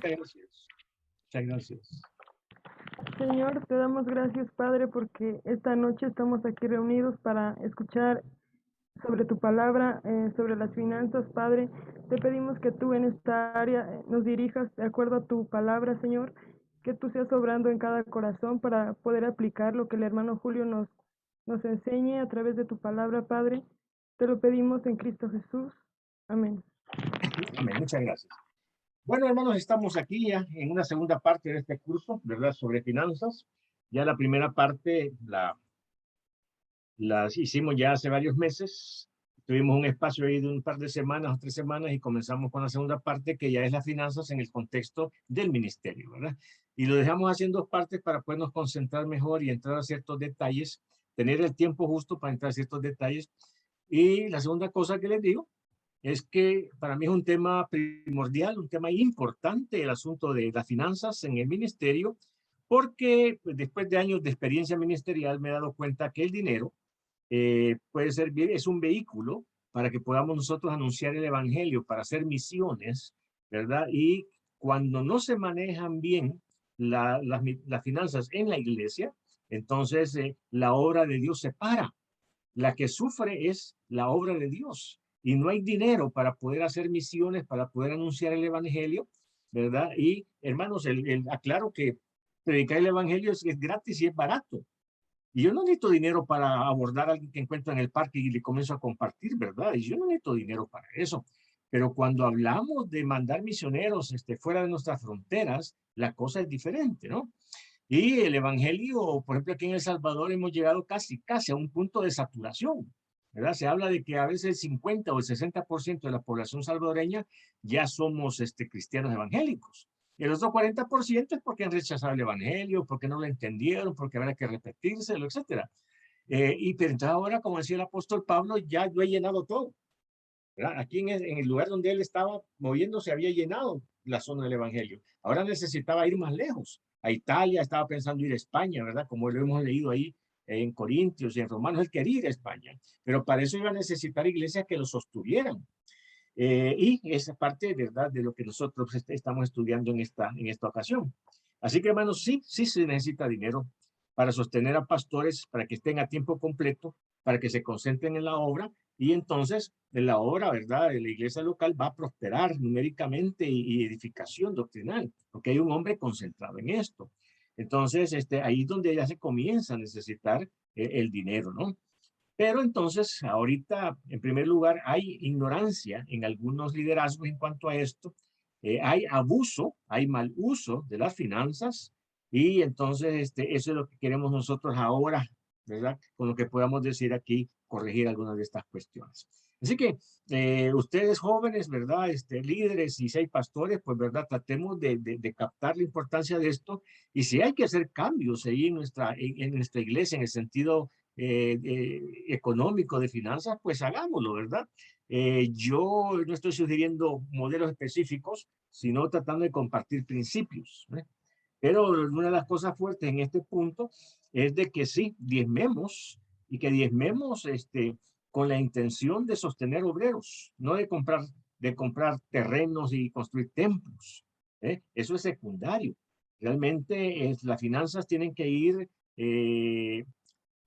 Muchas gracias. Muchas gracias. Señor, te damos gracias, Padre, porque esta noche estamos aquí reunidos para escuchar sobre tu palabra, sobre las finanzas, Padre. Te pedimos que tú en esta área nos dirijas de acuerdo a tu palabra, Señor, que tú seas obrando en cada corazón para poder aplicar lo que el hermano Julio nos enseñe a través de tu palabra, Padre. Te lo pedimos en Cristo Jesús. Amén. Amén. Muchas gracias. Bueno, hermanos, estamos aquí ya en una segunda parte de este curso, ¿verdad? Sobre finanzas. Ya la primera parte las hicimos ya hace varios meses. Tuvimos un espacio ahí de un par de semanas o 3 semanas y comenzamos con la segunda parte, que ya es las finanzas en el contexto del ministerio, ¿verdad? Y lo dejamos así en dos partes para podernos concentrar mejor y entrar a ciertos detalles, tener el tiempo justo para entrar a ciertos detalles. Y la segunda cosa que les digo es que para mí es un tema primordial, un tema importante, el asunto de las finanzas en el ministerio, porque pues, después de años de experiencia ministerial me he dado cuenta que el dinero puede servir, es un vehículo para que podamos nosotros anunciar el evangelio, para hacer misiones, ¿verdad? Y cuando no se manejan bien las finanzas en la iglesia, entonces la obra de Dios se para. La que sufre es la obra de Dios y no hay dinero para poder hacer misiones, para poder anunciar el evangelio, ¿verdad? Y hermanos, aclaro que predicar el evangelio es gratis y es barato. Y yo no necesito dinero para abordar a alguien que encuentro en el parque y le comienzo a compartir, ¿verdad? Y yo no necesito dinero para eso. Pero cuando hablamos de mandar misioneros fuera de nuestras fronteras, la cosa es diferente, ¿no? Y el evangelio, por ejemplo, aquí en El Salvador hemos llegado casi a un punto de saturación, ¿verdad? Se habla de que a veces el 50 o el 60% de la población salvadoreña ya somos cristianos evangélicos. Y el otro 40% es porque han rechazado el evangelio, porque no lo entendieron, porque habrá que repetírselo, etcétera. Pero entonces ahora, como decía el apóstol Pablo, ya yo he llenado todo, ¿verdad? Aquí en el lugar donde él estaba moviéndose había llenado la zona del evangelio. Ahora necesitaba ir más lejos. A Italia, estaba pensando ir a España, ¿verdad? Como lo hemos leído ahí en Corintios y en Romanos, él quería ir a España. Pero para eso iba a necesitar iglesias que lo sostuvieran. Y esa parte, ¿verdad?, de lo que nosotros estamos estudiando en esta ocasión. Así que, hermanos, sí se necesita dinero para sostener a pastores, para que estén a tiempo completo, para que se concentren en la obra, y entonces en la obra, ¿verdad?, de la iglesia local va a prosperar numéricamente y edificación doctrinal, porque hay un hombre concentrado en esto. Entonces, ahí es donde ya se comienza a necesitar el dinero, ¿no? Pero entonces, ahorita, en primer lugar, hay ignorancia en algunos liderazgos en cuanto a esto. Hay abuso, hay mal uso de las finanzas y entonces eso es lo que queremos nosotros ahora, ¿verdad? Con lo que podamos decir aquí, corregir algunas de estas cuestiones. Así que ustedes jóvenes, ¿verdad? Líderes y si hay pastores, pues, ¿verdad? Tratemos de captar la importancia de esto y si hay que hacer cambios ahí en nuestra iglesia en el sentido económico, de finanzas, pues hagámoslo, ¿verdad? Yo no estoy sugiriendo modelos específicos, sino tratando de compartir principios, ¿eh? Pero una de las cosas fuertes en este punto es de que sí, diezmemos y que diezmemos con la intención de sostener obreros, no de comprar terrenos y construir templos, ¿eh? Eso es secundario. Realmente las finanzas tienen que ir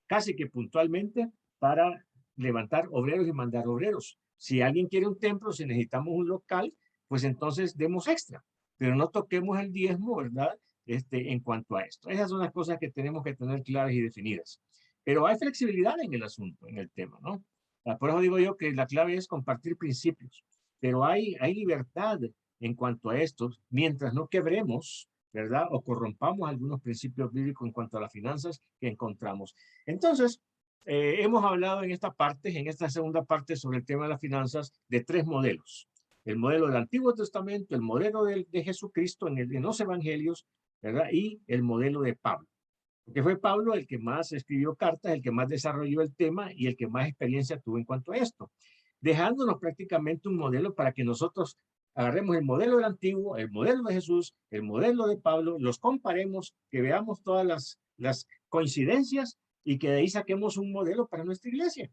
casi que puntualmente para levantar obreros y mandar obreros. Si alguien quiere un templo, si necesitamos un local, pues entonces demos extra, pero no toquemos el diezmo, ¿verdad? En cuanto a esto. Esas son las cosas que tenemos que tener claras y definidas. Pero hay flexibilidad en el asunto, en el tema, ¿no? Por eso digo yo que la clave es compartir principios, pero hay libertad en cuanto a esto, mientras no quebremos, ¿verdad? O corrompamos algunos principios bíblicos en cuanto a las finanzas que encontramos. Entonces, hemos hablado en esta segunda parte sobre el tema de las finanzas de tres modelos. El modelo del Antiguo Testamento, el modelo de Jesucristo en los evangelios, ¿verdad? Y el modelo de Pablo. Porque fue Pablo el que más escribió cartas, el que más desarrolló el tema y el que más experiencia tuvo en cuanto a esto. Dejándonos prácticamente un modelo para que nosotros agarremos el modelo del Antiguo, el modelo de Jesús, el modelo de Pablo, los comparemos, que veamos todas las coincidencias y que de ahí saquemos un modelo para nuestra iglesia,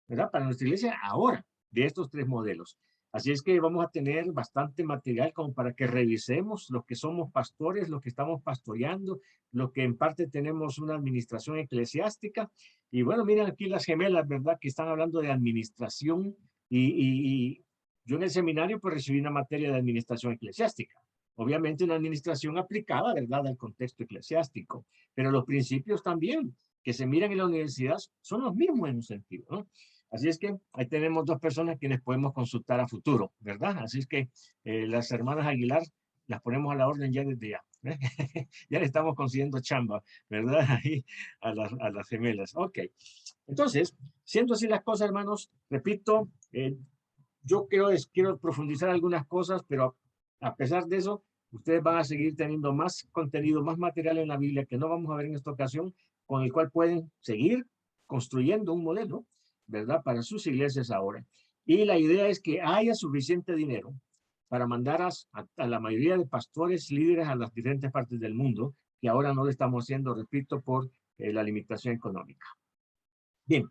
¿verdad? Para nuestra iglesia ahora, de estos tres modelos. Así es que vamos a tener bastante material como para que revisemos los que somos pastores, los que estamos pastoreando, los que en parte tenemos una administración eclesiástica. Y bueno, miren aquí las gemelas, ¿verdad? Que están hablando de administración y yo en el seminario pues recibí una materia de administración eclesiástica. Obviamente una administración aplicada, ¿verdad? Al contexto eclesiástico. Pero los principios también que se miran en la universidad son los mismos en un sentido, ¿no? Así es que ahí tenemos dos personas quienes podemos consultar a futuro, ¿verdad? Así es que las hermanas Aguilar las ponemos a la orden ya desde ya. ¿Eh? Ya le estamos consiguiendo chamba, ¿verdad? Ahí a las gemelas. Ok. Entonces, siendo así las cosas, hermanos, repito, yo quiero profundizar algunas cosas, pero a pesar de eso, ustedes van a seguir teniendo más contenido, más material en la Biblia que no vamos a ver en esta ocasión, con el cual pueden seguir construyendo un modelo, ¿verdad? Para sus iglesias ahora. Y la idea es que haya suficiente dinero para mandar a la mayoría de pastores, líderes a las diferentes partes del mundo, que ahora no lo estamos haciendo, repito, por la limitación económica. Bien,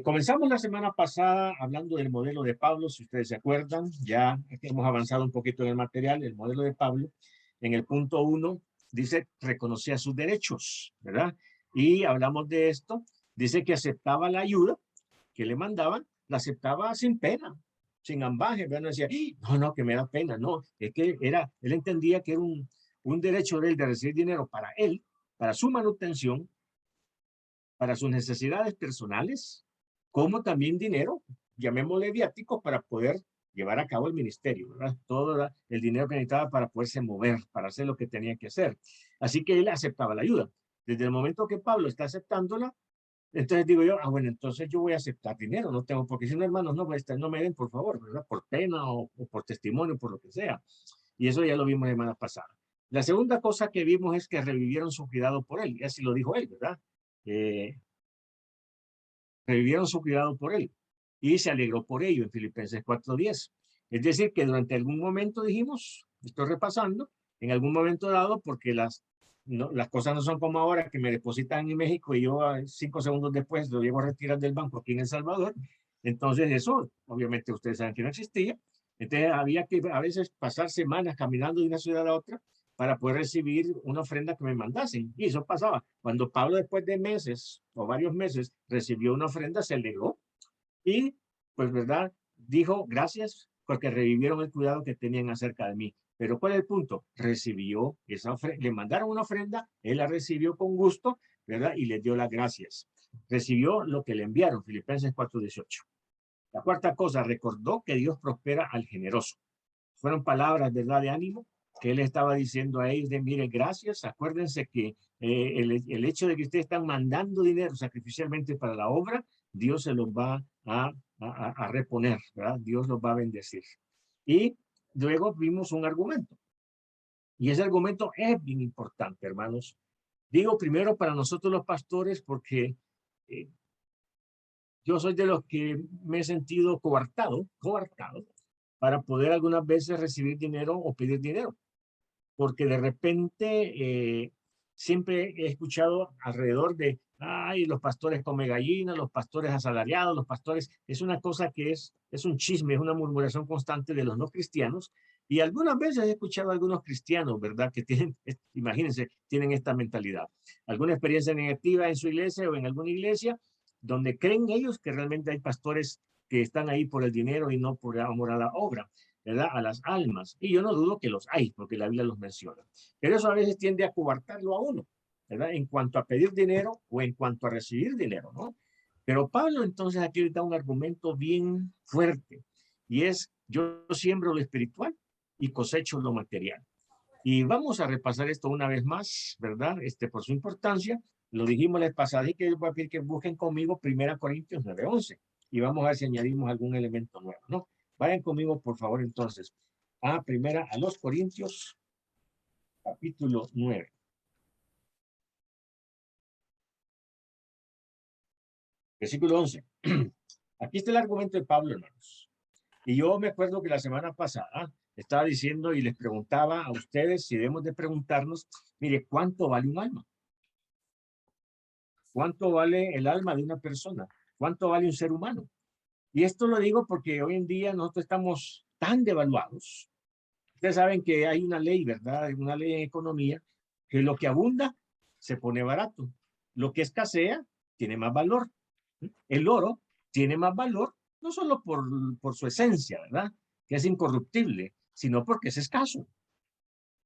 comenzamos la semana pasada hablando del modelo de Pablo, si ustedes se acuerdan, ya hemos avanzado un poquito en el material, el modelo de Pablo. En el punto 1 dice, reconocía sus derechos, ¿verdad? Y hablamos de esto, dice que aceptaba la ayuda que le mandaban, la aceptaba sin pena, sin ambaje, ¿verdad? No decía, no, que me da pena, no, es que él entendía que era un derecho de él de recibir dinero para él, para su manutención, para sus necesidades personales, como también dinero, llamémosle viáticos, para poder llevar a cabo el ministerio, ¿verdad? Todo el dinero que necesitaba para poderse mover, para hacer lo que tenía que hacer. Así que él aceptaba la ayuda. Desde el momento que Pablo está aceptándola, entonces digo yo, bueno, entonces yo voy a aceptar dinero, no tengo, porque si no, hermanos, no me den, por favor, ¿verdad? Por pena o por testimonio, por lo que sea. Y eso ya lo vimos la semana pasada. La segunda cosa que vimos es que revivieron su cuidado por él, y así lo dijo él, ¿verdad? Revivieron su cuidado por él y se alegró por ello en Filipenses 4:10. Es decir, que durante algún momento dijimos, estoy repasando, en algún momento dado, porque las cosas no son como ahora, que me depositan en México y yo 5 segundos después lo llevo a retirar del banco aquí en El Salvador. Entonces eso, obviamente ustedes saben que no existía. Entonces había que a veces pasar semanas caminando de una ciudad a otra para poder recibir una ofrenda que me mandasen. Y eso pasaba. Cuando Pablo, después de meses o varios meses, recibió una ofrenda, se alegró y, pues, ¿verdad? Dijo, gracias, porque revivieron el cuidado que tenían acerca de mí. Pero ¿cuál es el punto? Recibió esa ofrenda, le mandaron una ofrenda, él la recibió con gusto, ¿verdad? Y le dio las gracias. Recibió lo que le enviaron, Filipenses 4:18. La cuarta cosa, recordó que Dios prospera al generoso. Fueron palabras, ¿verdad?, de ánimo que él estaba diciendo a ellos de, mire, gracias, acuérdense que el hecho de que ustedes están mandando dinero sacrificialmente para la obra, Dios se los va a reponer, ¿verdad? Dios los va a bendecir. Y luego vimos un argumento. Y ese argumento es bien importante, hermanos. Digo primero para nosotros los pastores porque yo soy de los que me he sentido coartado para poder algunas veces recibir dinero o pedir dinero. Porque de repente siempre he escuchado alrededor de, ay, los pastores come gallinas, los pastores asalariados, los pastores, es una cosa que es un chisme, es una murmuración constante de los no cristianos. Y algunas veces he escuchado a algunos cristianos, ¿verdad? Que tienen, imagínense, tienen esta mentalidad. Alguna experiencia negativa en su iglesia o en alguna iglesia donde creen ellos que realmente hay pastores que están ahí por el dinero y no por amor a la obra, ¿verdad? A las almas. Y yo no dudo que los hay, porque la Biblia los menciona. Pero eso a veces tiende a coartarlo a uno, ¿verdad? En cuanto a pedir dinero o en cuanto a recibir dinero, ¿no? Pero Pablo entonces aquí le da un argumento bien fuerte y es, yo siembro lo espiritual y cosecho lo material. Y vamos a repasar esto una vez más, ¿verdad? Por su importancia. Lo dijimos la vez pasada y que voy a pedir que busquen conmigo 1 Corintios 9:11 y vamos a ver si añadimos algún elemento nuevo, ¿no? Vayan conmigo, por favor, entonces, a los Corintios, capítulo 9. Versículo 11. Aquí está el argumento de Pablo, hermanos. Y yo me acuerdo que la semana pasada estaba diciendo y les preguntaba a ustedes si debemos de preguntarnos, mire, ¿cuánto vale un alma? ¿Cuánto vale el alma de una persona? ¿Cuánto vale un ser humano? Y esto lo digo porque hoy en día nosotros estamos tan devaluados. Ustedes saben que hay una ley, ¿verdad? Una ley en economía, que lo que abunda se pone barato. Lo que escasea tiene más valor. El oro tiene más valor, no solo por su esencia, ¿verdad? Que es incorruptible, sino porque es escaso.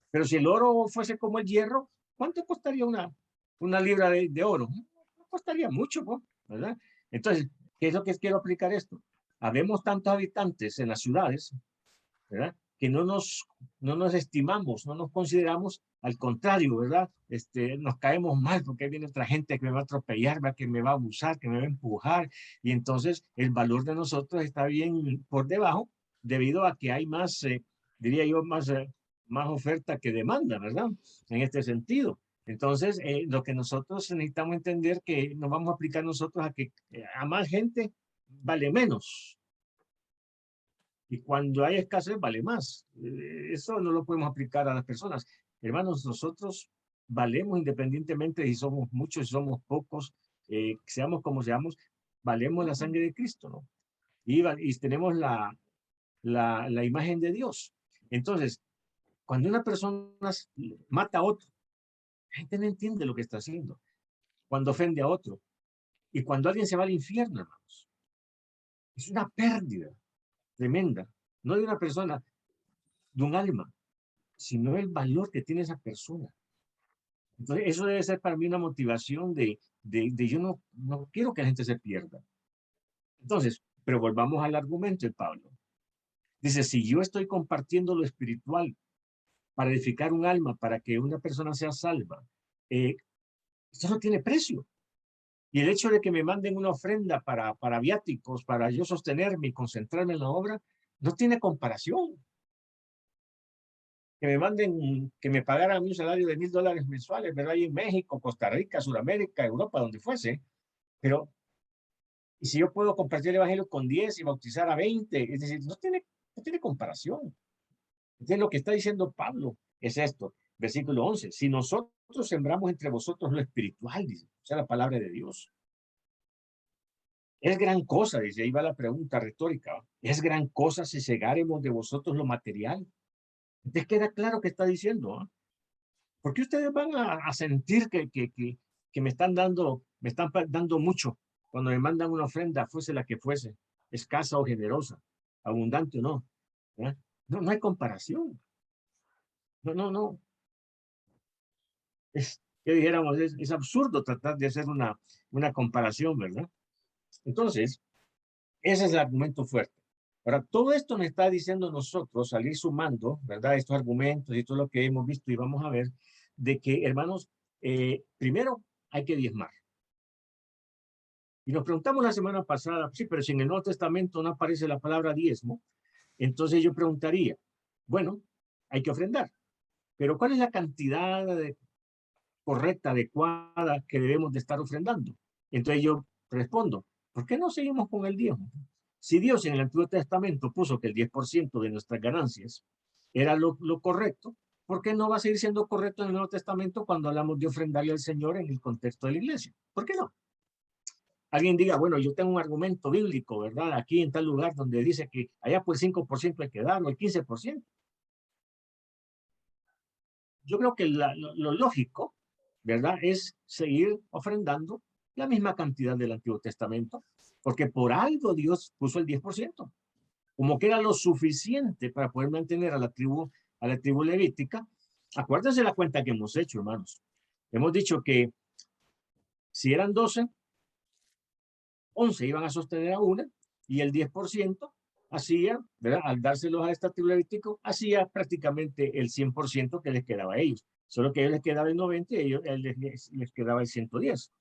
Pero si el oro fuese como el hierro, ¿cuánto costaría una libra de oro? No costaría mucho, ¿no? ¿Verdad? Entonces, ¿qué es lo que quiero aplicar esto? Habemos tantos habitantes en las ciudades, ¿verdad? Que no nos estimamos, no nos consideramos, al contrario, ¿verdad? Nos caemos mal porque viene otra gente que me va a atropellar, que me va a abusar, que me va a empujar, y entonces el valor de nosotros está bien por debajo debido a que hay más, diría yo, más oferta que demanda, ¿verdad? En este sentido. Entonces, lo que nosotros necesitamos entender que nos vamos a aplicar nosotros a que a más gente vale menos, y cuando hay escasez vale más. Eso no lo podemos aplicar a las personas. Hermanos, nosotros valemos independientemente de si somos muchos, si somos pocos, seamos como seamos, valemos la sangre de Cristo, ¿no? Y tenemos la imagen de Dios. Entonces, cuando una persona mata a otro, la gente no entiende lo que está haciendo. Cuando ofende a otro, y cuando alguien se va al infierno, hermanos, es una pérdida tremenda, no de una persona, de un alma, sino el valor que tiene esa persona. Entonces, eso debe ser para mí una motivación de yo no quiero que la gente se pierda. Entonces, pero volvamos al argumento de Pablo. Dice, si yo estoy compartiendo lo espiritual para edificar un alma, para que una persona sea salva, eso no tiene precio. Y el hecho de que me manden una ofrenda para viáticos, para yo sostenerme y concentrarme en la obra, no tiene comparación. Que me manden, que me pagaran a mí un salario de $1,000 mensuales, ¿verdad? Ahí en México, Costa Rica, Sudamérica, Europa, donde fuese. Pero, ¿y si yo puedo compartir el evangelio con 10 y bautizar a 20? Es decir, no tiene comparación. Entonces, lo que está diciendo Pablo es esto, versículo 11. Si nosotros sembramos entre vosotros lo espiritual, dice, o sea, la palabra de Dios, es gran cosa, dice, ahí va la pregunta retórica, es gran cosa si segáremos de vosotros lo material. Entonces queda claro que está diciendo, ¿eh? ¿Por qué ustedes van a sentir que me están dando mucho cuando me mandan una ofrenda, fuese la que fuese, escasa o generosa, abundante o no? ¿Eh? No, no hay comparación. No, no, no. Que dijéramos, es absurdo tratar de hacer una comparación, ¿verdad? Entonces, ese es el argumento fuerte. Ahora, todo esto me está diciendo nosotros, salir sumando, ¿verdad? Estos argumentos y todo lo que hemos visto y vamos a ver, de que, hermanos, primero hay que diezmar. Y nos preguntamos la semana pasada, sí, pero si en el Nuevo Testamento no aparece la palabra diezmo, entonces yo preguntaría, bueno, hay que ofrendar, pero ¿cuál es la cantidad correcta, adecuada que debemos de estar ofrendando? Entonces yo respondo, ¿por qué no seguimos con el diezmo? Si Dios en el Antiguo Testamento puso que el 10% de nuestras ganancias era lo correcto, ¿por qué no va a seguir siendo correcto en el Nuevo Testamento cuando hablamos de ofrendarle al Señor en el contexto de la iglesia? ¿Por qué no? Alguien diga, bueno, yo tengo un argumento bíblico, ¿verdad? Aquí en tal lugar donde dice que allá por el 5% hay que darlo, el 15%. Yo creo que lo lógico, ¿verdad? Es seguir ofrendando la misma cantidad del Antiguo Testamento, porque por algo Dios puso el 10%, como que era lo suficiente para poder mantener a la tribu levítica. Acuérdense la cuenta que hemos hecho, hermanos. Hemos dicho que si eran 12, 11 iban a sostener a una, y el 10% hacía, ¿verdad? Al dárselos a esta tribu levítico, hacía prácticamente el 100% que les quedaba a ellos. Solo que a ellos les quedaba el 90 y a ellos les quedaba el 110.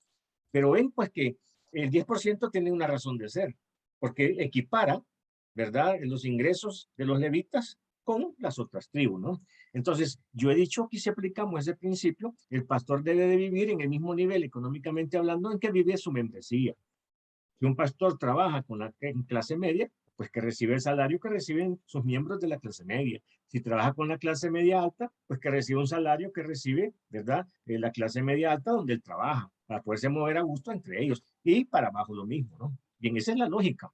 Pero ven pues que el 10% tiene una razón de ser, porque equipara, ¿verdad?, los ingresos de los levitas con las otras tribus, ¿no? Entonces, yo he dicho que si aplicamos ese principio, el pastor debe de vivir en el mismo nivel económicamente hablando en que vive su membresía. Si un pastor trabaja con la clase media, pues que recibe el salario que reciben sus miembros de la clase media. Si trabaja con la clase media alta, pues que recibe un salario que recibe, ¿verdad?, de la clase media alta donde él trabaja, para poderse mover a gusto entre ellos. Y para abajo lo mismo, ¿no? Bien, esa es la lógica.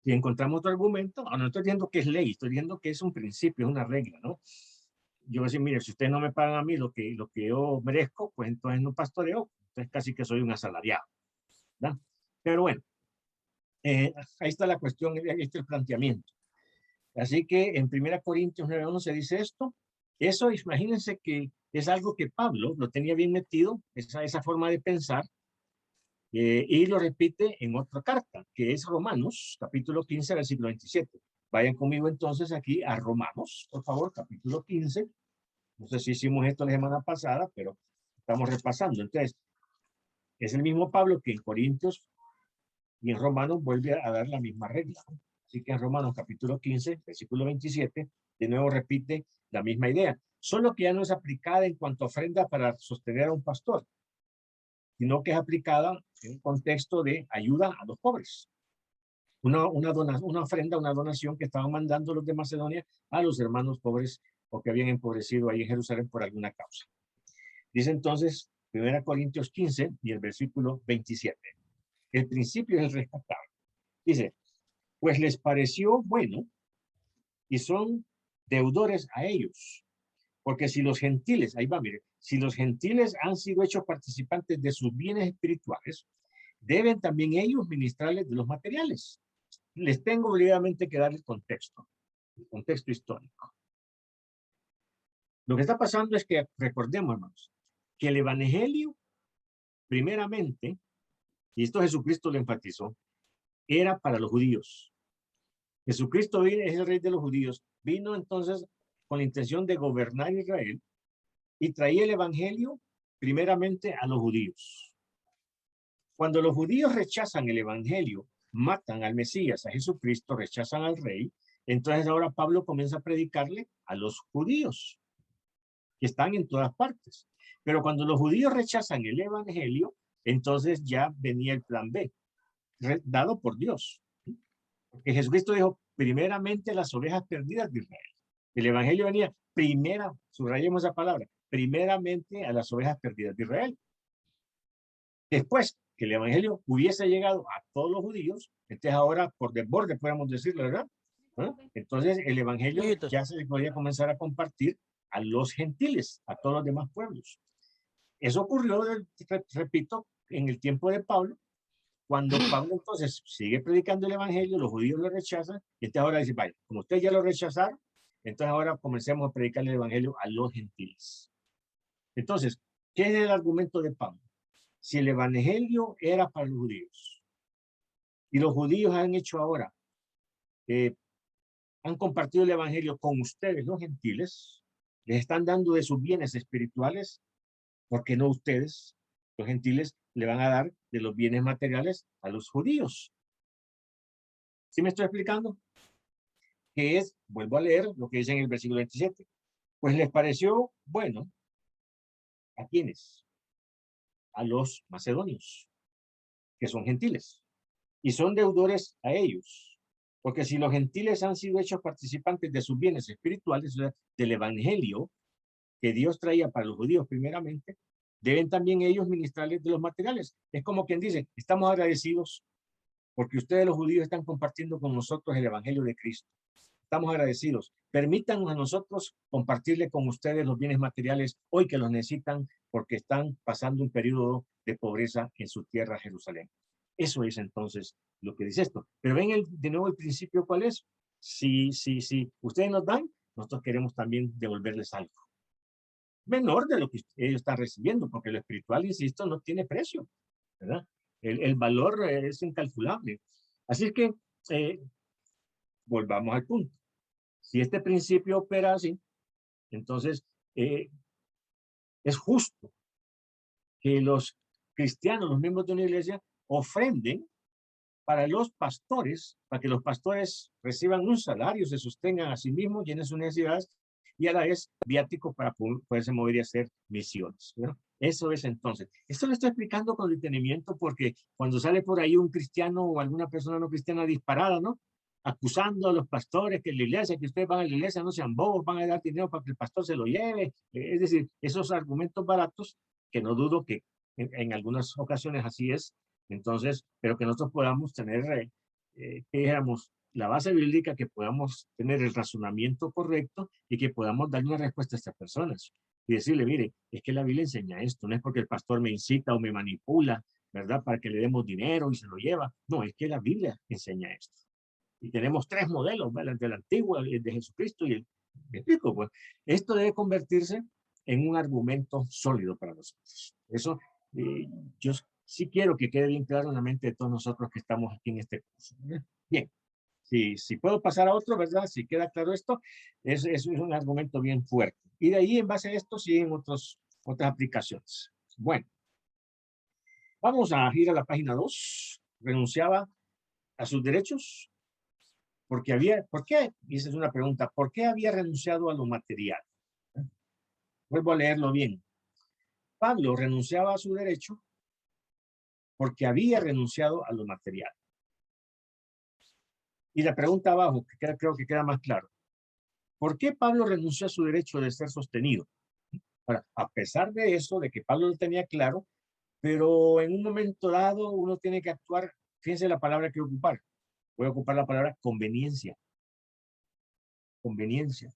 Si encontramos otro argumento, no estoy diciendo que es ley, estoy diciendo que es un principio, es una regla, ¿no? Yo voy a decir, mire, si ustedes no me pagan a mí lo que yo merezco, pues entonces no pastoreo, entonces casi que soy un asalariado, ¿verdad? Pero bueno, ahí está la cuestión, ahí está el planteamiento. Así que en 1 Corintios 9:1 se dice esto. Eso, imagínense que es algo que Pablo lo tenía bien metido, esa forma de pensar, y lo repite en otra carta, que es Romanos, capítulo 15, versículo 27. Vayan conmigo entonces aquí a Romanos, por favor, capítulo 15. No sé si hicimos esto la semana pasada, pero estamos repasando. Entonces, es el mismo Pablo que en Corintios y en Romanos vuelve a dar la misma regla. Así que en Romanos capítulo 15, versículo 27, de nuevo repite la misma idea, solo que ya no es aplicada en cuanto a ofrenda para sostener a un pastor, sino que es aplicada en un contexto de ayuda a los pobres. Una ofrenda, una donación que estaban mandando los de Macedonia a los hermanos pobres o que habían empobrecido ahí en Jerusalén por alguna causa. Dice entonces 1 Corintios 15 y el versículo 27. El principio es el rescatable. Dice, pues les pareció bueno y son deudores a ellos. Porque si los gentiles, ahí va, mire, si los gentiles han sido hechos participantes de sus bienes espirituales, deben también ellos ministrarles de los materiales. Les tengo obligadamente que dar el contexto histórico. Lo que está pasando es que, recordemos, hermanos, que el evangelio, primeramente, y esto Jesucristo lo enfatizó, era para los judíos. Jesucristo es el rey de los judíos. Vino entonces con la intención de gobernar Israel y traía el evangelio primeramente a los judíos. Cuando los judíos rechazan el evangelio, matan al Mesías, a Jesucristo, rechazan al rey, entonces ahora Pablo comienza a predicarle a los judíos, que están en todas partes. Pero cuando los judíos rechazan el evangelio, entonces ya venía el plan B, dado por Dios. Porque Jesucristo dijo, primeramente las ovejas perdidas de Israel. El evangelio venía subrayemos esa palabra, primeramente a las ovejas perdidas de Israel. Después que el evangelio hubiese llegado a todos los judíos, entonces ahora por desborde podemos decirlo, ¿verdad? ¿Ah? Entonces el evangelio ya se podía comenzar a compartir a los gentiles, a todos los demás pueblos. Eso ocurrió, repito, en el tiempo de Pablo, cuando Pablo entonces sigue predicando el evangelio, los judíos lo rechazan, y entonces ahora dice, vaya, como ustedes ya lo rechazaron, entonces ahora comencemos a predicar el evangelio a los gentiles. Entonces, ¿qué es el argumento de Pablo? Si el evangelio era para los judíos, y los judíos han hecho ahora, han compartido el evangelio con ustedes, los gentiles, les están dando de sus bienes espirituales, ¿por qué no ustedes, los gentiles, le van a dar de los bienes materiales a los judíos? ¿Sí me estoy explicando? Que es, vuelvo a leer lo que dice en el versículo 27, pues les pareció bueno, ¿a quiénes? A los macedonios, que son gentiles, y son deudores a ellos, porque si los gentiles han sido hechos participantes de sus bienes espirituales, del evangelio que Dios traía para los judíos primeramente, deben también ellos ministrarles de los materiales. Es como quien dice, estamos agradecidos porque ustedes los judíos están compartiendo con nosotros el evangelio de Cristo. Estamos agradecidos. Permítanos a nosotros compartirle con ustedes los bienes materiales hoy que los necesitan porque están pasando un periodo de pobreza en su tierra, Jerusalén. Eso es entonces lo que dice esto. Pero ven de nuevo el principio, ¿cuál es? Si ustedes nos dan, nosotros queremos también devolverles algo. Menor de lo que ellos están recibiendo, porque lo espiritual, insisto, no tiene precio, ¿verdad? El valor es incalculable. Así que volvamos al punto. Si este principio opera así, entonces es justo que los cristianos, los miembros de una iglesia, ofrenden para los pastores, para que los pastores reciban un salario, se sostengan a sí mismos, llenen sus necesidades, y a la vez viáticos para poderse mover y hacer misiones, ¿no? Eso es entonces. Esto lo estoy explicando con detenimiento porque cuando sale por ahí un cristiano o alguna persona no cristiana disparada, ¿no? Acusando a los pastores que la iglesia, que ustedes van a la iglesia, no sean bobos, van a dar dinero para que el pastor se lo lleve. Es decir, esos argumentos baratos, que no dudo que en algunas ocasiones así es, entonces, pero que nosotros podamos tener, que dijéramos, la base bíblica, que podamos tener el razonamiento correcto y que podamos darle una respuesta a estas personas. Y decirle, mire, es que la Biblia enseña esto, no es porque el pastor me incita o me manipula, ¿verdad? Para que le demos dinero y se lo lleva. No, es que la Biblia enseña esto. Y tenemos tres modelos, ¿verdad? El del Antiguo, el de Jesucristo y el... ¿Me explico? Pues esto debe convertirse en un argumento sólido para nosotros. Eso, yo sí quiero que quede bien claro en la mente de todos nosotros que estamos aquí en este curso. Bien, si puedo pasar a otro, ¿verdad? Si queda claro esto, es un argumento bien fuerte. Y de ahí, en base a esto, siguen otras aplicaciones. Bueno, vamos a ir a la página 2. Renunciaba a sus derechos porque ¿por qué? Y esa es una pregunta, ¿por qué había renunciado a lo material? Vuelvo a leerlo bien. Pablo renunciaba a su derecho porque había renunciado a lo material. Y la pregunta abajo, que creo que queda más claro. ¿Por qué Pablo renunció a su derecho de ser sostenido? Ahora, a pesar de eso, de que Pablo lo tenía claro, pero en un momento dado uno tiene que actuar, fíjense la palabra que ocupar. Voy a ocupar la palabra conveniencia. Conveniencia.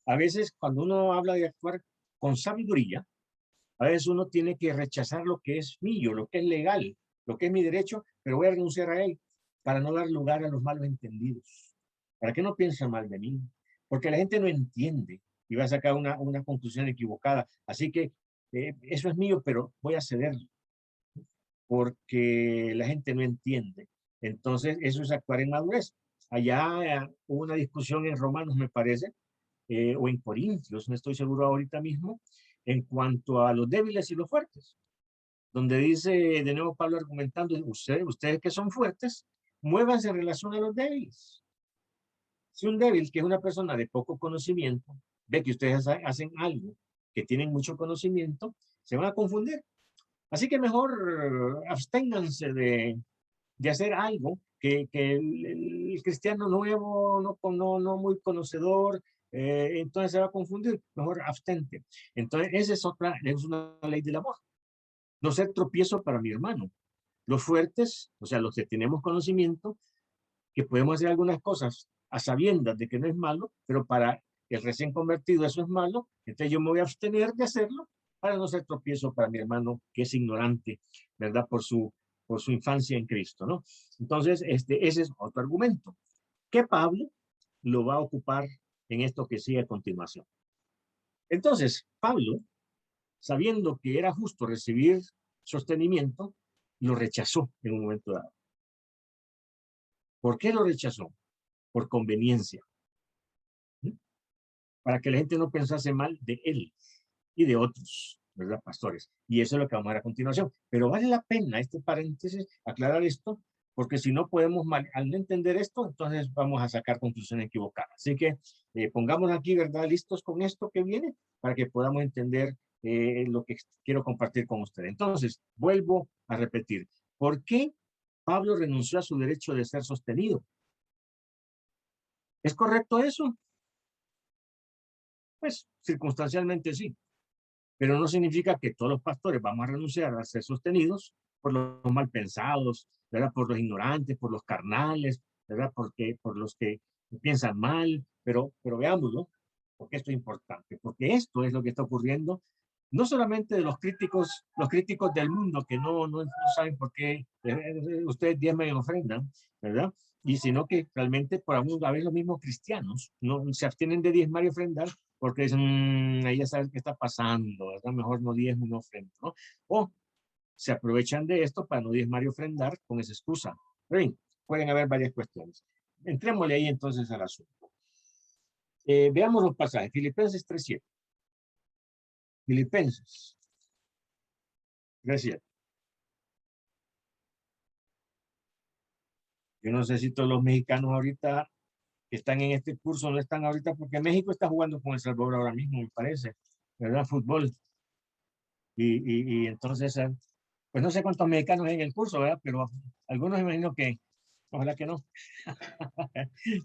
A veces cuando uno habla de actuar con sabiduría, a veces uno tiene que rechazar lo que es mío, lo que es legal, lo que es mi derecho, pero voy a renunciar a él para no dar lugar a los malos entendidos. Para que no piensen mal de mí. Porque la gente no entiende y va a sacar una conclusión equivocada. Así que eso es mío, pero voy a cederlo. Porque la gente no entiende. Entonces, eso es actuar en madurez. Allá hubo una discusión en Romanos, me parece, o en Corintios, no estoy seguro ahorita mismo, en cuanto a los débiles y los fuertes, donde dice de nuevo Pablo argumentando, ustedes que son fuertes, muévanse en relación a los débiles. Si un débil, que es una persona de poco conocimiento, ve que ustedes hacen algo que tienen mucho conocimiento, se van a confundir. Así que mejor absténganse de hacer algo que el cristiano nuevo, no muy conocedor, entonces se va a confundir. Mejor abstente. Entonces, esa es una ley del amor. No ser tropiezo para mi hermano. Los fuertes, o sea, los que tenemos conocimiento, que podemos hacer algunas cosas a sabiendas de que no es malo, pero para el recién convertido eso es malo, entonces yo me voy a abstener de hacerlo para no ser tropiezo para mi hermano que es ignorante, ¿verdad? Por su infancia en Cristo, ¿no? Entonces, ese es otro argumento, que Pablo lo va a ocupar en esto que sigue a continuación. Entonces, Pablo, sabiendo que era justo recibir sostenimiento, lo rechazó en un momento dado. ¿Por qué lo rechazó? Por conveniencia. Para que la gente no pensase mal de él y de otros, ¿verdad, pastores? Y eso es lo que vamos a ver a continuación. Pero vale la pena, este paréntesis, aclarar esto, porque si no podemos, al no entender esto, entonces vamos a sacar conclusiones equivocadas. Así que pongamos aquí, ¿verdad? Listos con esto que viene, para que podamos entender lo que quiero compartir con ustedes. Entonces, vuelvo a repetir. ¿Por qué Pablo renunció a su derecho de ser sostenido? ¿Es correcto eso? Pues circunstancialmente sí, pero no significa que todos los pastores vamos a renunciar a ser sostenidos por los mal pensados, ¿verdad? Por los ignorantes, por los carnales, ¿verdad? Por los que piensan mal, pero veámoslo, porque esto es importante, porque esto es lo que está ocurriendo, no solamente de los críticos del mundo que no saben por qué ustedes diezman y ofrendan, ¿verdad? Y sino que realmente por a veces los mismos cristianos no se abstienen de diezmar y ofrendar porque dicen, ahí ya sabes qué está pasando, ¿verdad? Mejor no diezmo y no ofrendo, ¿no? O se aprovechan de esto para no diezmar y ofrendar con esa excusa. Pero bien, pueden haber varias cuestiones. Entrémosle ahí entonces al asunto. Veamos los pasajes. Filipenses 3:7. Filipenses 3:7. Yo no sé si todos los mexicanos ahorita que están en este curso no están ahorita porque México está jugando con El Salvador ahora mismo, me parece, ¿verdad? Fútbol. Y entonces, pues no sé cuántos mexicanos hay en el curso, ¿verdad? Pero algunos imagino que, ojalá que no.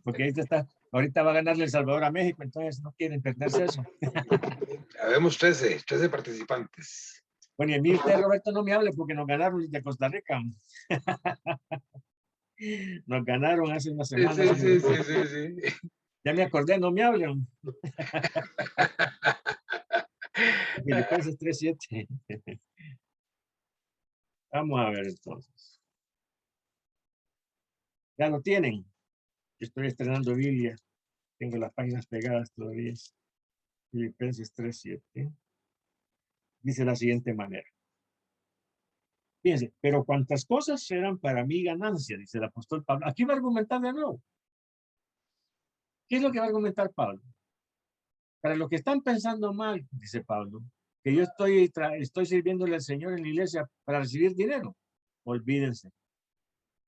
Porque ahorita va a ganarle El Salvador a México, entonces no quieren perderse eso. Habemos 13 participantes. Bueno, y a mí usted, Roberto, no me hable porque nos ganaron de Costa Rica. Nos ganaron hace una Sí, semana. sí, sí, sí, sí, sí. Ya me acordé, no me hablan. Filipenses 3:7. Vamos a ver entonces. Ya lo tienen. Estoy estrenando Biblia. Tengo las páginas pegadas todavía. Filipenses 3:7. Dice de la siguiente manera. Fíjense, pero cuantas cosas eran para mí ganancia, dice el apóstol Pablo. Aquí va a argumentar de nuevo. ¿Qué es lo que va a argumentar Pablo? Para los que están pensando mal, dice Pablo, que yo estoy sirviéndole al Señor en la iglesia para recibir dinero. Olvídense.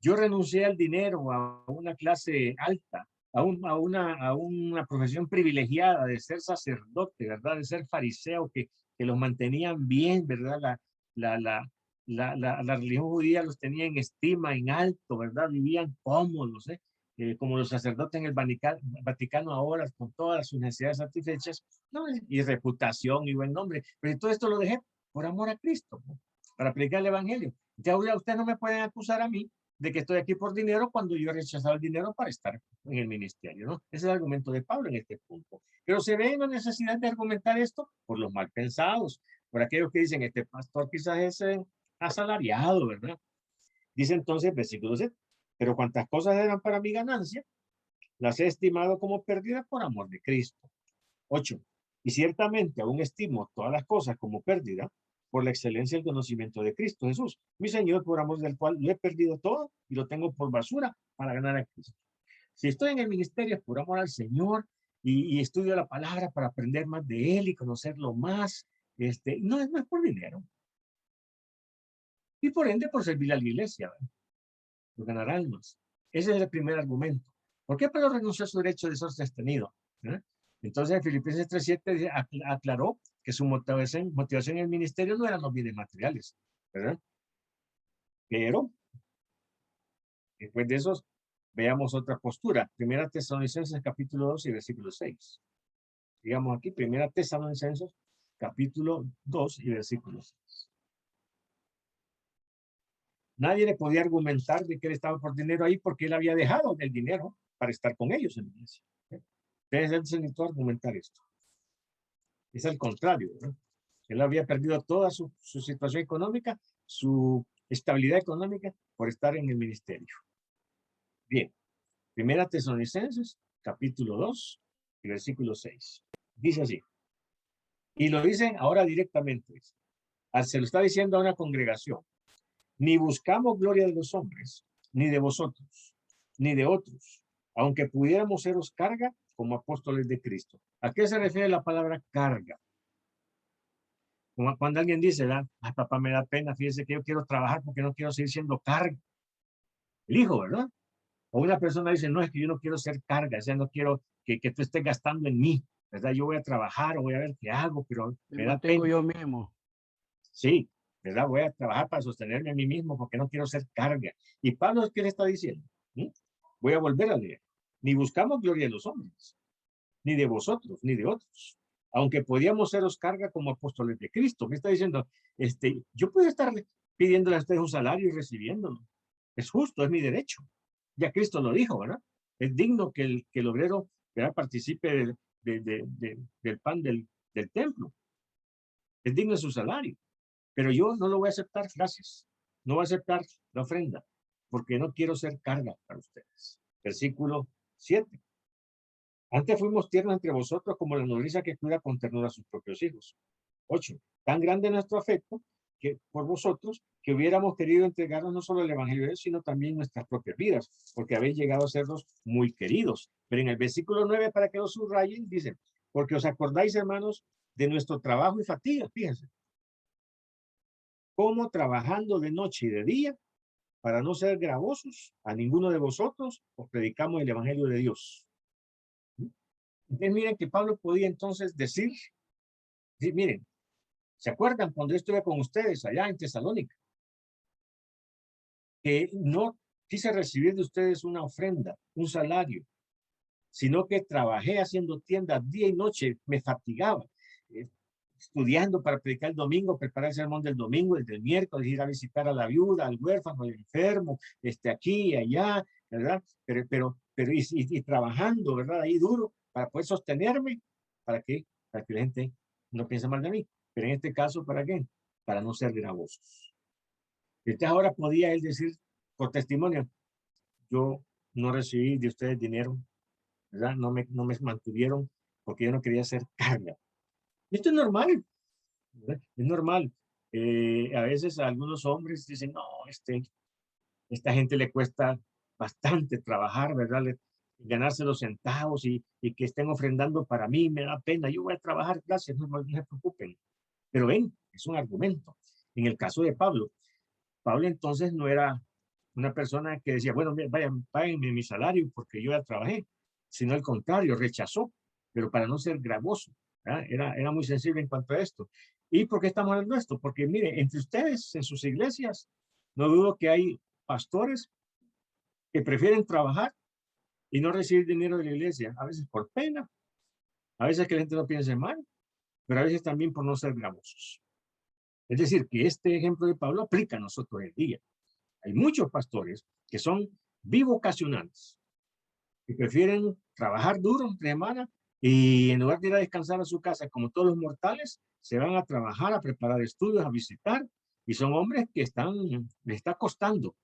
Yo renuncié al dinero a una clase alta, a una profesión privilegiada de ser sacerdote, ¿verdad? De ser fariseo, que los mantenían bien, ¿verdad? La, la, la religión judía los tenía en estima, en alto, ¿verdad? Vivían cómodos, ¿eh? Como los sacerdotes en el Vaticano ahora, con todas sus necesidades satisfechas, ¿no? Y reputación y buen nombre. Pero todo esto lo dejé por amor a Cristo, ¿no? Para predicar el Evangelio. Ya ustedes no me pueden acusar a mí de que estoy aquí por dinero cuando yo he rechazado el dinero para estar en el ministerio, ¿no? Ese es el argumento de Pablo en este punto. Pero se ve la necesidad de argumentar esto por los mal pensados, por aquellos que dicen, este pastor quizás es asalariado, ¿verdad? Dice entonces, versículo 7, pero cuantas cosas eran para mi ganancia, las he estimado como pérdidas por amor de Cristo. 8. Y ciertamente aún estimo todas las cosas como pérdida por la excelencia del conocimiento de Cristo Jesús, mi Señor, por amor del cual lo he perdido todo y lo tengo por basura para ganar a Cristo. Si estoy en el ministerio es por amor al Señor y estudio la palabra para aprender más de Él y conocerlo más, no es más por dinero. Y por ende por servir a la iglesia, ¿verdad? Por ganar almas. Ese es el primer argumento. ¿Por qué Pablo renunció a su derecho de ser sostenido? ¿Eh? Entonces, en Filipenses 3:7 aclaró que su motivación en el ministerio no eran los bienes materiales, ¿verdad? Pero, después de eso, veamos otra postura. Primera Tesalonicenses, capítulo 2 y versículo 6. Digamos aquí, Primera Tesalonicenses, capítulo 2 y versículo 6. Nadie le podía argumentar de que él estaba por dinero ahí porque él había dejado el dinero para estar con ellos en la iglesia. Entonces él se necesitó argumentar esto. Es al contrario, ¿no? Él había perdido toda su situación económica, su estabilidad económica por estar en el ministerio. Bien, Primera Tesalonicenses, capítulo 2 y versículo 6. Dice así. Y lo dicen ahora directamente. Se lo está diciendo a una congregación. Ni buscamos gloria de los hombres, ni de vosotros, ni de otros, aunque pudiéramos seros carga como apóstoles de Cristo. ¿A qué se refiere la palabra carga? Como cuando alguien dice, ay, papá, me da pena, fíjese que yo quiero trabajar porque no quiero seguir siendo carga. El hijo, ¿verdad? O una persona dice, no, es que yo no quiero ser carga, o sea, no quiero que tú estés gastando en mí, ¿verdad? Yo voy a trabajar o voy a ver qué hago, pero me da mantengo pena. yo mismo. Sí, ¿verdad? Voy a trabajar para sostenerme a mí mismo porque no quiero ser carga. Y Pablo, ¿qué le está diciendo? ¿Sí? Voy a volver a leer. Ni buscamos gloria de los hombres, ni de vosotros, ni de otros. Aunque podíamos seros carga como apóstoles de Cristo. Me está diciendo, yo puedo estar pidiéndole a ustedes un salario y recibiéndolo. Es justo, es mi derecho. Ya Cristo lo dijo, ¿verdad? Es digno que el obrero, ¿verdad?, participe del pan del templo. Es digno de su salario. Pero yo no lo voy a aceptar, gracias. No voy a aceptar la ofrenda, porque no quiero ser carga para ustedes. Versículo 7. Antes fuimos tiernos entre vosotros como la nodriza que cuida con ternura a sus propios hijos. 8. Tan grande nuestro afecto que por vosotros que hubiéramos querido entregarnos no solo el evangelio de Dios, sino también nuestras propias vidas, porque habéis llegado a sernos muy queridos. Pero en el versículo 9, para que lo subrayen, dice, porque os acordáis, hermanos, de nuestro trabajo y fatiga, fíjense, como trabajando de noche y de día, para no ser gravosos a ninguno de vosotros, os predicamos el evangelio de Dios. Entonces miren que Pablo podía entonces decir, miren, ¿se acuerdan cuando yo estuve con ustedes allá en Tesalónica? Que no quise recibir de ustedes una ofrenda, un salario, sino que trabajé haciendo tiendas día y noche, me fatigaba. estudiando para predicar el domingo, preparar el sermón del domingo, el del miércoles, ir a visitar a la viuda, al huérfano, al enfermo, aquí y allá, ¿verdad? Y trabajando, ¿verdad? Ahí duro para poder sostenerme. ¿Para qué? Para que la gente no piense mal de mí. Pero en este caso, ¿para qué? Para no ser gravosos. Entonces ahora podía él decir por testimonio, yo no recibí de ustedes dinero, ¿verdad? No me mantuvieron porque yo no quería hacer carga. Y esto es normal, ¿verdad? Es normal. A veces a algunos hombres dicen, no, esta gente le cuesta bastante trabajar, ¿verdad? Ganarse los centavos y que estén ofrendando para mí, me da pena, yo voy a trabajar, gracias, no se preocupen. Pero ven, es un argumento. En el caso de Pablo, Pablo entonces no era una persona que decía, bueno, vayan, páguenme mi salario porque yo ya trabajé, sino al contrario, rechazó, pero para no ser gravoso, ¿verdad? Era muy sensible en cuanto a esto. ¿Y por qué estamos hablando de esto? Porque mire, entre ustedes, en sus iglesias, no dudo que hay pastores que prefieren trabajar y no recibir dinero de la iglesia, a veces por pena, a veces que la gente no piense mal, pero a veces también por no ser gravosos. Es decir, que este ejemplo de Pablo aplica a nosotros el día. Hay muchos pastores que son bivocacionales, que prefieren trabajar duro entre semana y en lugar de ir a descansar a su casa como todos los mortales, se van a trabajar, a preparar estudios, a visitar, y son hombres que les está costando,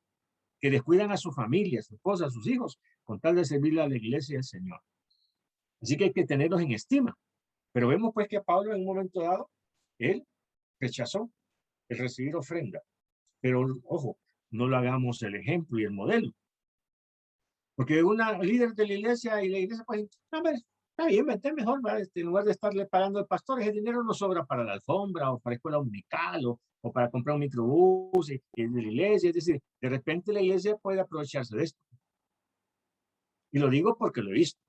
que descuidan a su familia, a su esposa, a sus hijos, con tal de servirle a la iglesia y al Señor. Así que hay que tenerlos en estima. Pero vemos pues que Pablo en un momento dado, él rechazó el recibir ofrenda. Pero ojo, no lo hagamos el ejemplo y el modelo. Porque una líder de la iglesia y la iglesia, pues, a ver, está bien, vete mejor, en lugar de estarle pagando al pastor, ese dinero no sobra para la alfombra o para escuela dominical o para comprar un microbús de la iglesia. Es decir, de repente la iglesia puede aprovecharse de esto. Y lo digo porque lo he visto.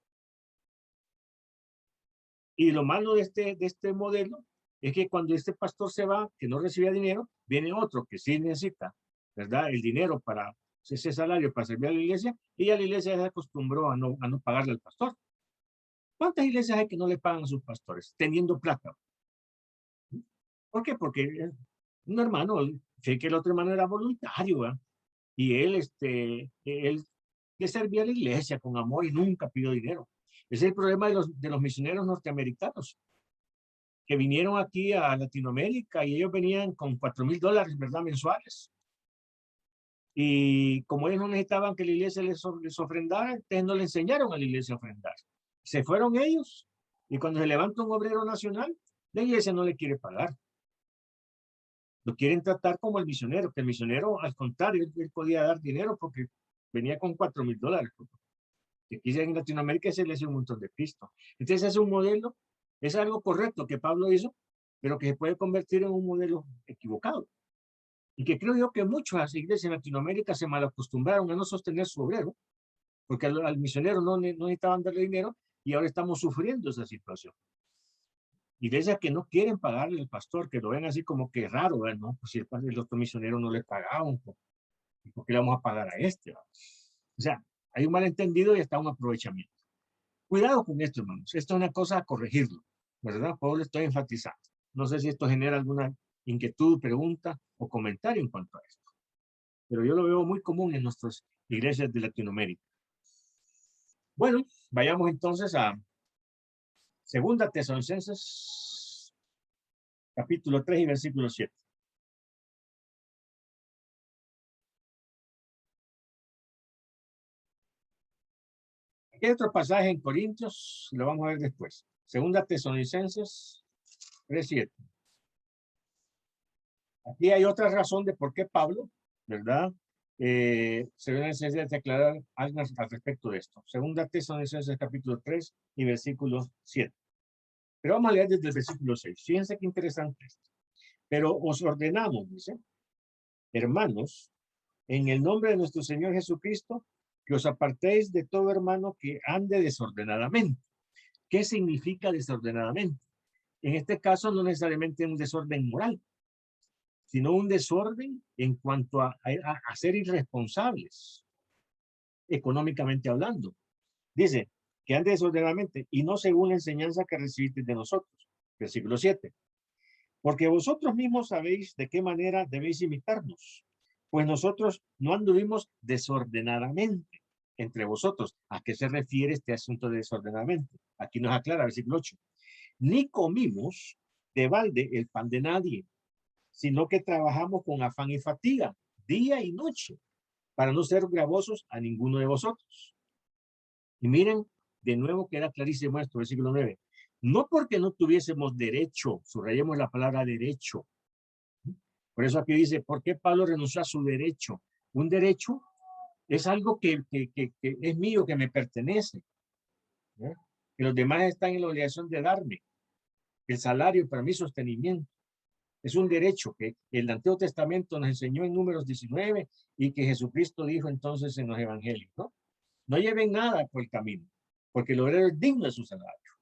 Y lo malo de este modelo es que cuando este pastor se va, que no recibía dinero, viene otro que sí necesita, ¿verdad? El dinero para ese salario para servir a la iglesia, y ya la iglesia se acostumbró a no pagarle al pastor. ¿Cuántas iglesias hay que no le pagan a sus pastores teniendo plata? ¿Por qué? Porque un hermano, sé que el otro hermano era voluntario, ¿verdad? Y él le servía a la iglesia con amor y nunca pidió dinero. Ese es el problema de los misioneros norteamericanos que vinieron aquí a Latinoamérica y ellos venían con $4,000, ¿verdad? Mensuales. Y como ellos no necesitaban que la iglesia les ofrendara, entonces no le enseñaron a la iglesia a ofrendar. Se fueron ellos y cuando se levanta un obrero nacional, la iglesia no le quiere pagar. Lo quieren tratar como el misionero, que el misionero, al contrario, él podía dar dinero porque venía con $4,000. Que aquí en Latinoamérica se le hace un montón de Cristo. Entonces es un modelo, es algo correcto que Pablo hizo, pero que se puede convertir en un modelo equivocado. Y que creo yo que muchas iglesias en Latinoamérica se malacostumbraron a no sostener su obrero, porque al misionero no necesitaban darle dinero y ahora estamos sufriendo esa situación. Iglesias que no quieren pagarle al pastor, que lo ven así como que raro, ¿no? Pues si el otro misionero no le pagaban, ¿por qué le vamos a pagar a este? ¿No? O sea, hay un malentendido y está un aprovechamiento. Cuidado con esto, hermanos. Esto es una cosa a corregirlo, ¿verdad? Por lo estoy enfatizando. No sé si esto genera alguna inquietud, pregunta o comentario en cuanto a esto. Pero yo lo veo muy común en nuestras iglesias de Latinoamérica. Bueno, vayamos entonces a 2 Tesalonicenses, capítulo 3 y versículo 7. Aquí hay otro pasaje en Corintios, lo vamos a ver después. 2 Tesalonicenses 3:7. Aquí hay otra razón de por qué Pablo, ¿verdad? Se ve la necesidad de aclarar algo al respecto de esto. 2 Tesalonicenses capítulo 3 y versículo 7. Pero vamos a leer desde el versículo 6. Fíjense qué interesante esto. Pero os ordenamos, dice, hermanos, en el nombre de nuestro Señor Jesucristo, que os apartéis de todo hermano que ande desordenadamente. ¿Qué significa desordenadamente? En este caso, no necesariamente un desorden moral, sino un desorden en cuanto a ser irresponsables, económicamente hablando. Dice, que ande desordenadamente y no según la enseñanza que recibiste de nosotros. Versículo 7. Porque vosotros mismos sabéis de qué manera debéis imitarnos, pues nosotros no anduvimos desordenadamente entre vosotros. ¿A qué se refiere este asunto de desordenadamente? Aquí nos aclara, versículo 8. Ni comimos de balde el pan de nadie, sino que trabajamos con afán y fatiga, día y noche, para no ser gravosos a ninguno de vosotros. Y miren, de nuevo queda clarísimo esto, versículo 9. No porque no tuviésemos derecho, subrayemos la palabra derecho. Por eso aquí dice, ¿por qué Pablo renunció a su derecho? Un derecho es algo que es mío, que me pertenece, ¿no? Que los demás están en la obligación de darme. El salario para mi sostenimiento. Es un derecho que el Antiguo Testamento nos enseñó en Números 19 y que Jesucristo dijo entonces en los evangelios, ¿no? No lleven nada por el camino, porque el obrero es digno de su salario.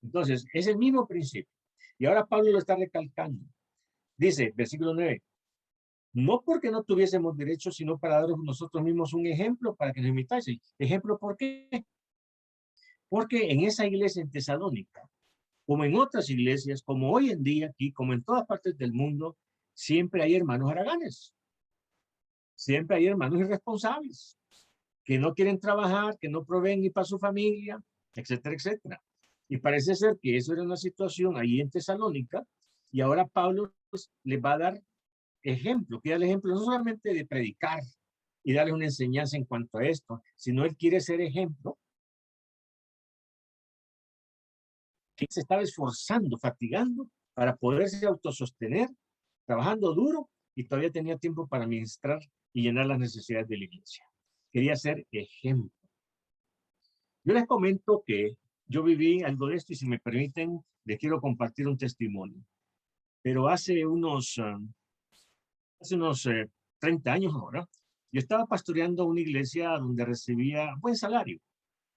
Entonces, es el mismo principio. Y ahora Pablo lo está recalcando. Dice, versículo 9, no porque no tuviésemos derecho, sino para daros nosotros mismos un ejemplo para que nos imitáis. ¿Ejemplo por qué? Porque en esa iglesia en Tesalónica, como en otras iglesias, como hoy en día aquí, como en todas partes del mundo, siempre hay hermanos haraganes. Siempre hay hermanos irresponsables, que no quieren trabajar, que no proveen ni para su familia, etcétera, etcétera. Y parece ser que eso era una situación ahí en Tesalónica, y ahora Pablo les va a dar ejemplo, que da el ejemplo no solamente de predicar y darles una enseñanza en cuanto a esto, sino él quiere ser ejemplo. Que se estaba esforzando, fatigando para poderse autosostener, trabajando duro y todavía tenía tiempo para ministrar y llenar las necesidades de la iglesia. Quería ser ejemplo. Yo les comento que yo viví algo de esto y si me permiten, les quiero compartir un testimonio. Pero hace unos 30 años ahora, yo estaba pastoreando una iglesia donde recibía buen salario,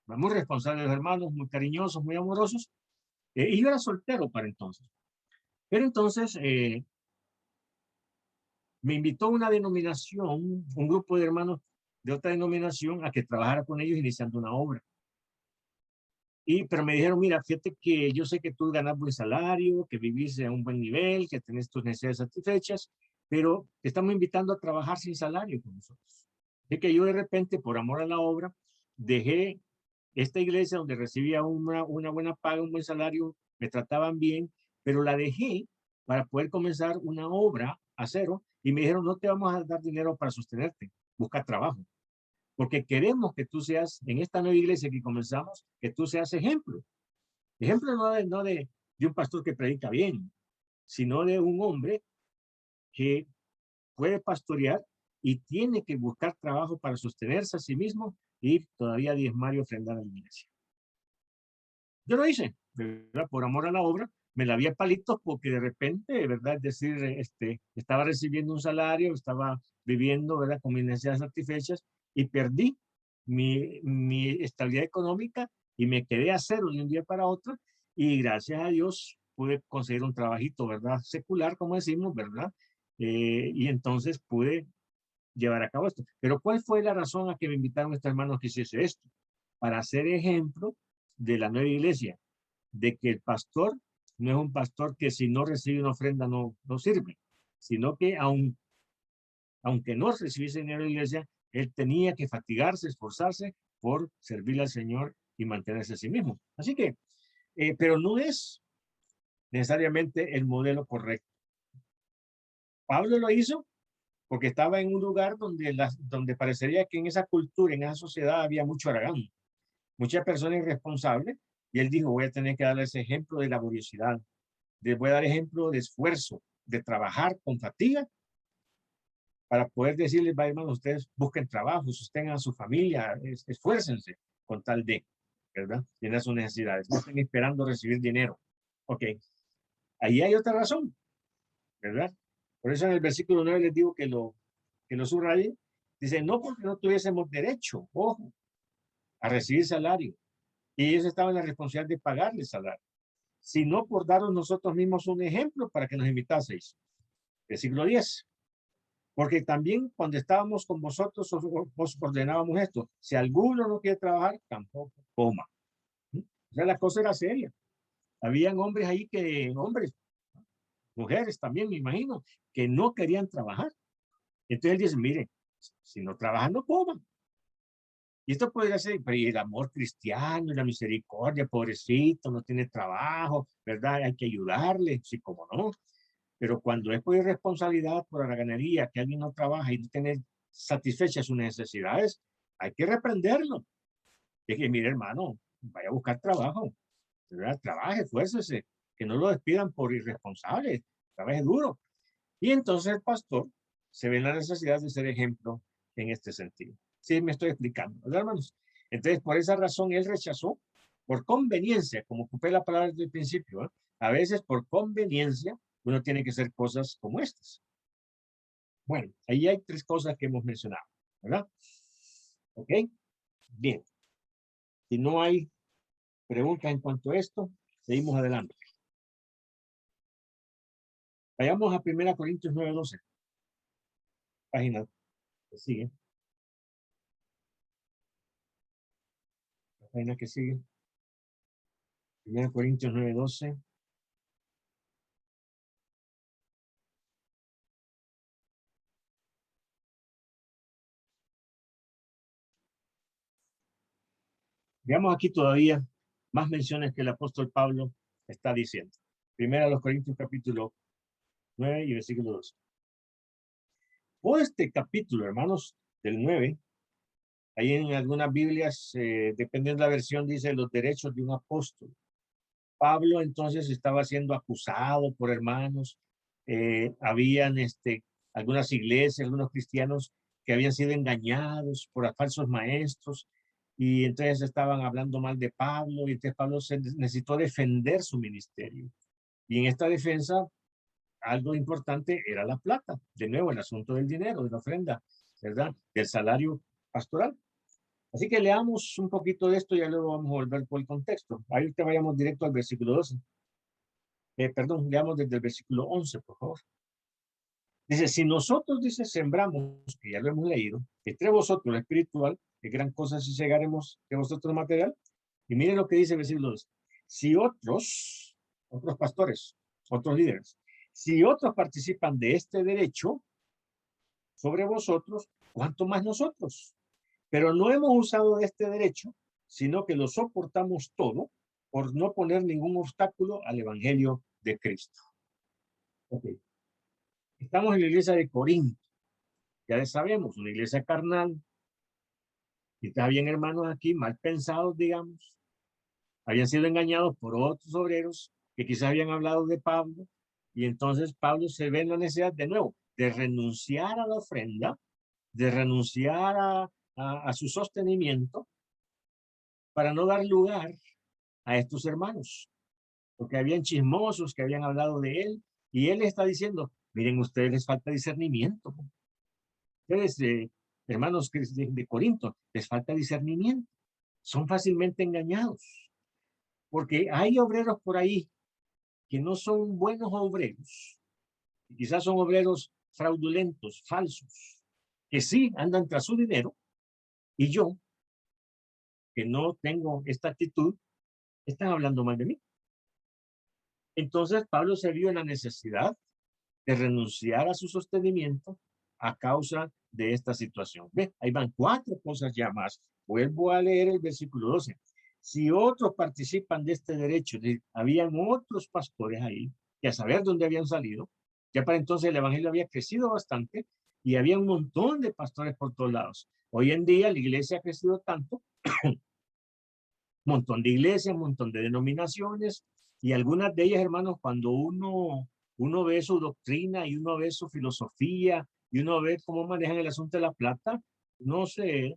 muy responsable de los hermanos, muy cariñosos, muy amorosos, y yo era soltero para entonces. Pero entonces me invitó una denominación, un grupo de hermanos de otra denominación a que trabajara con ellos iniciando una obra. Pero me dijeron, mira, fíjate que yo sé que tú ganas buen salario, que vivís a un buen nivel, que tenés tus necesidades satisfechas, pero te estamos invitando a trabajar sin salario con nosotros. Así que yo de repente, por amor a la obra, dejé esta iglesia donde recibía una buena paga, un buen salario, me trataban bien, pero la dejé para poder comenzar una obra a cero y me dijeron, no te vamos a dar dinero para sostenerte, busca trabajo. Porque queremos que tú seas, en esta nueva iglesia que comenzamos, que tú seas ejemplo. Ejemplo no de un pastor que predica bien, sino de un hombre que puede pastorear y tiene que buscar trabajo para sostenerse a sí mismo y todavía diezmar y ofrendar a la iglesia. Yo lo hice, ¿verdad? Por amor a la obra, me la vi a palitos porque de repente, ¿verdad? Es decir, estaba recibiendo un salario, estaba viviendo, ¿verdad? Con mis necesidades satisfechas y perdí mi estabilidad económica y me quedé a cero de un día para otro y gracias a Dios pude conseguir un trabajito, ¿verdad? Secular, como decimos, ¿verdad? Y entonces pude llevar a cabo esto. Pero ¿cuál fue la razón a que me invitaron estos hermanos que hiciese esto? Para hacer ejemplo de la nueva iglesia, de que el pastor no es un pastor que si no recibe una ofrenda no sirve, sino que aunque no recibiese dinero de la iglesia, él tenía que fatigarse, esforzarse por servirle al Señor y mantenerse a sí mismo. Así que, pero no es necesariamente el modelo correcto. Pablo lo hizo porque estaba en un lugar donde parecería que en esa cultura, en esa sociedad había mucho haragán, muchas personas irresponsables, y él dijo, voy a tener que darles ejemplo de laboriosidad, les voy a dar ejemplo de esfuerzo, de trabajar con fatiga, para poder decirles, va hermano, ustedes busquen trabajo, sostengan a su familia, esfuércense con tal de, ¿verdad? Llenar sus necesidades, no estén esperando recibir dinero. Ok, ahí hay otra razón, ¿verdad? Por eso en el versículo 9 les digo que lo subrayen. Dice, no porque no tuviésemos derecho, ojo, a recibir salario. Y ellos estaban en la responsabilidad de pagarles salario, sino por daros nosotros mismos un ejemplo para que nos imitaseis. Versículo 10. Porque también cuando estábamos con vosotros os ordenábamos esto. Si alguno no quiere trabajar, tampoco coma. O sea, la cosa era seria. Habían hombres ahí hombres, mujeres también, me imagino, que no querían trabajar. Entonces él dice, mire, si no trabajan, no coman. Y esto podría ser el amor cristiano, la misericordia, pobrecito, no tiene trabajo, ¿verdad? Hay que ayudarle, sí, como no. Pero cuando es por irresponsabilidad, por la ganadería, que alguien no trabaja y no tiene satisfechas sus necesidades, hay que reprenderlo. Es que, mire, hermano, vaya a buscar trabajo, ¿verdad? Trabaje, esfuércese, que no lo despidan por irresponsable, trabaje duro. Y entonces el pastor se ve en la necesidad de ser ejemplo en este sentido. Sí, me estoy explicando, ¿verdad, hermanos? Entonces, por esa razón, él rechazó por conveniencia, como ocupé la palabra desde el principio, ¿eh? A veces por conveniencia uno tiene que hacer cosas como estas. Bueno, ahí hay 3 cosas que hemos mencionado, ¿verdad? ¿Ok? Bien. Si no hay preguntas en cuanto a esto, seguimos adelante. Vayamos a 1 Corintios 9:12. Página que sigue. La página que sigue. 1 Corintios 9:12. Veamos aquí todavía más menciones que el apóstol Pablo está diciendo. Primero a los Corintios capítulo 9 y versículo 2. Por este capítulo, hermanos, del 9, ahí en algunas Biblias, dependiendo de la versión, dice los derechos de un apóstol. Pablo entonces estaba siendo acusado por hermanos. Habían algunas iglesias, algunos cristianos que habían sido engañados por falsos maestros y entonces estaban hablando mal de Pablo y entonces Pablo necesitó defender su ministerio. Y en esta defensa, algo importante era la plata. De nuevo, el asunto del dinero, de la ofrenda, ¿verdad? Del salario pastoral. Así que leamos un poquito de esto y ya luego vamos a volver por el contexto. Ahí te vayamos directo al versículo 12. Perdón, leamos desde el versículo 11, por favor. Dice, si nosotros, dice, sembramos, que ya lo hemos leído, entre vosotros lo espiritual, que gran cosa si llegaremos de vosotros material. Y miren lo que dice el versículo 12. Si otros pastores, otros líderes, si otros participan de este derecho sobre vosotros, ¿cuánto más nosotros? Pero no hemos usado de este derecho, sino que lo soportamos todo por no poner ningún obstáculo al evangelio de Cristo. Ok. Estamos en la iglesia de Corinto. Ya sabemos, una iglesia carnal. Y está bien, hermanos, aquí mal pensados, digamos. Habían sido engañados por otros obreros que quizás habían hablado de Pablo. Y entonces Pablo se ve en la necesidad de nuevo de renunciar a la ofrenda, de renunciar a su sostenimiento para no dar lugar a estos hermanos, porque habían chismosos que habían hablado de él, y él está diciendo, miren, ustedes les falta discernimiento. Ustedes, hermanos de Corinto, les falta discernimiento. Son fácilmente engañados, porque hay obreros por ahí que no son buenos obreros, quizás son obreros fraudulentos, falsos, que sí andan tras su dinero, y yo, que no tengo esta actitud, están hablando mal de mí. Entonces Pablo se vio en la necesidad de renunciar a su sostenimiento a causa de esta situación. Ve, ahí van 4 cosas ya más. Vuelvo a leer el versículo 12. Si otros participan de este derecho, habían otros pastores ahí, que a saber dónde habían salido, ya para entonces el evangelio había crecido bastante y había un montón de pastores por todos lados. Hoy en día la iglesia ha crecido tanto, un montón de iglesias, un montón de denominaciones, y algunas de ellas, hermanos, cuando uno ve su doctrina y uno ve su filosofía y uno ve cómo manejan el asunto de la plata, no se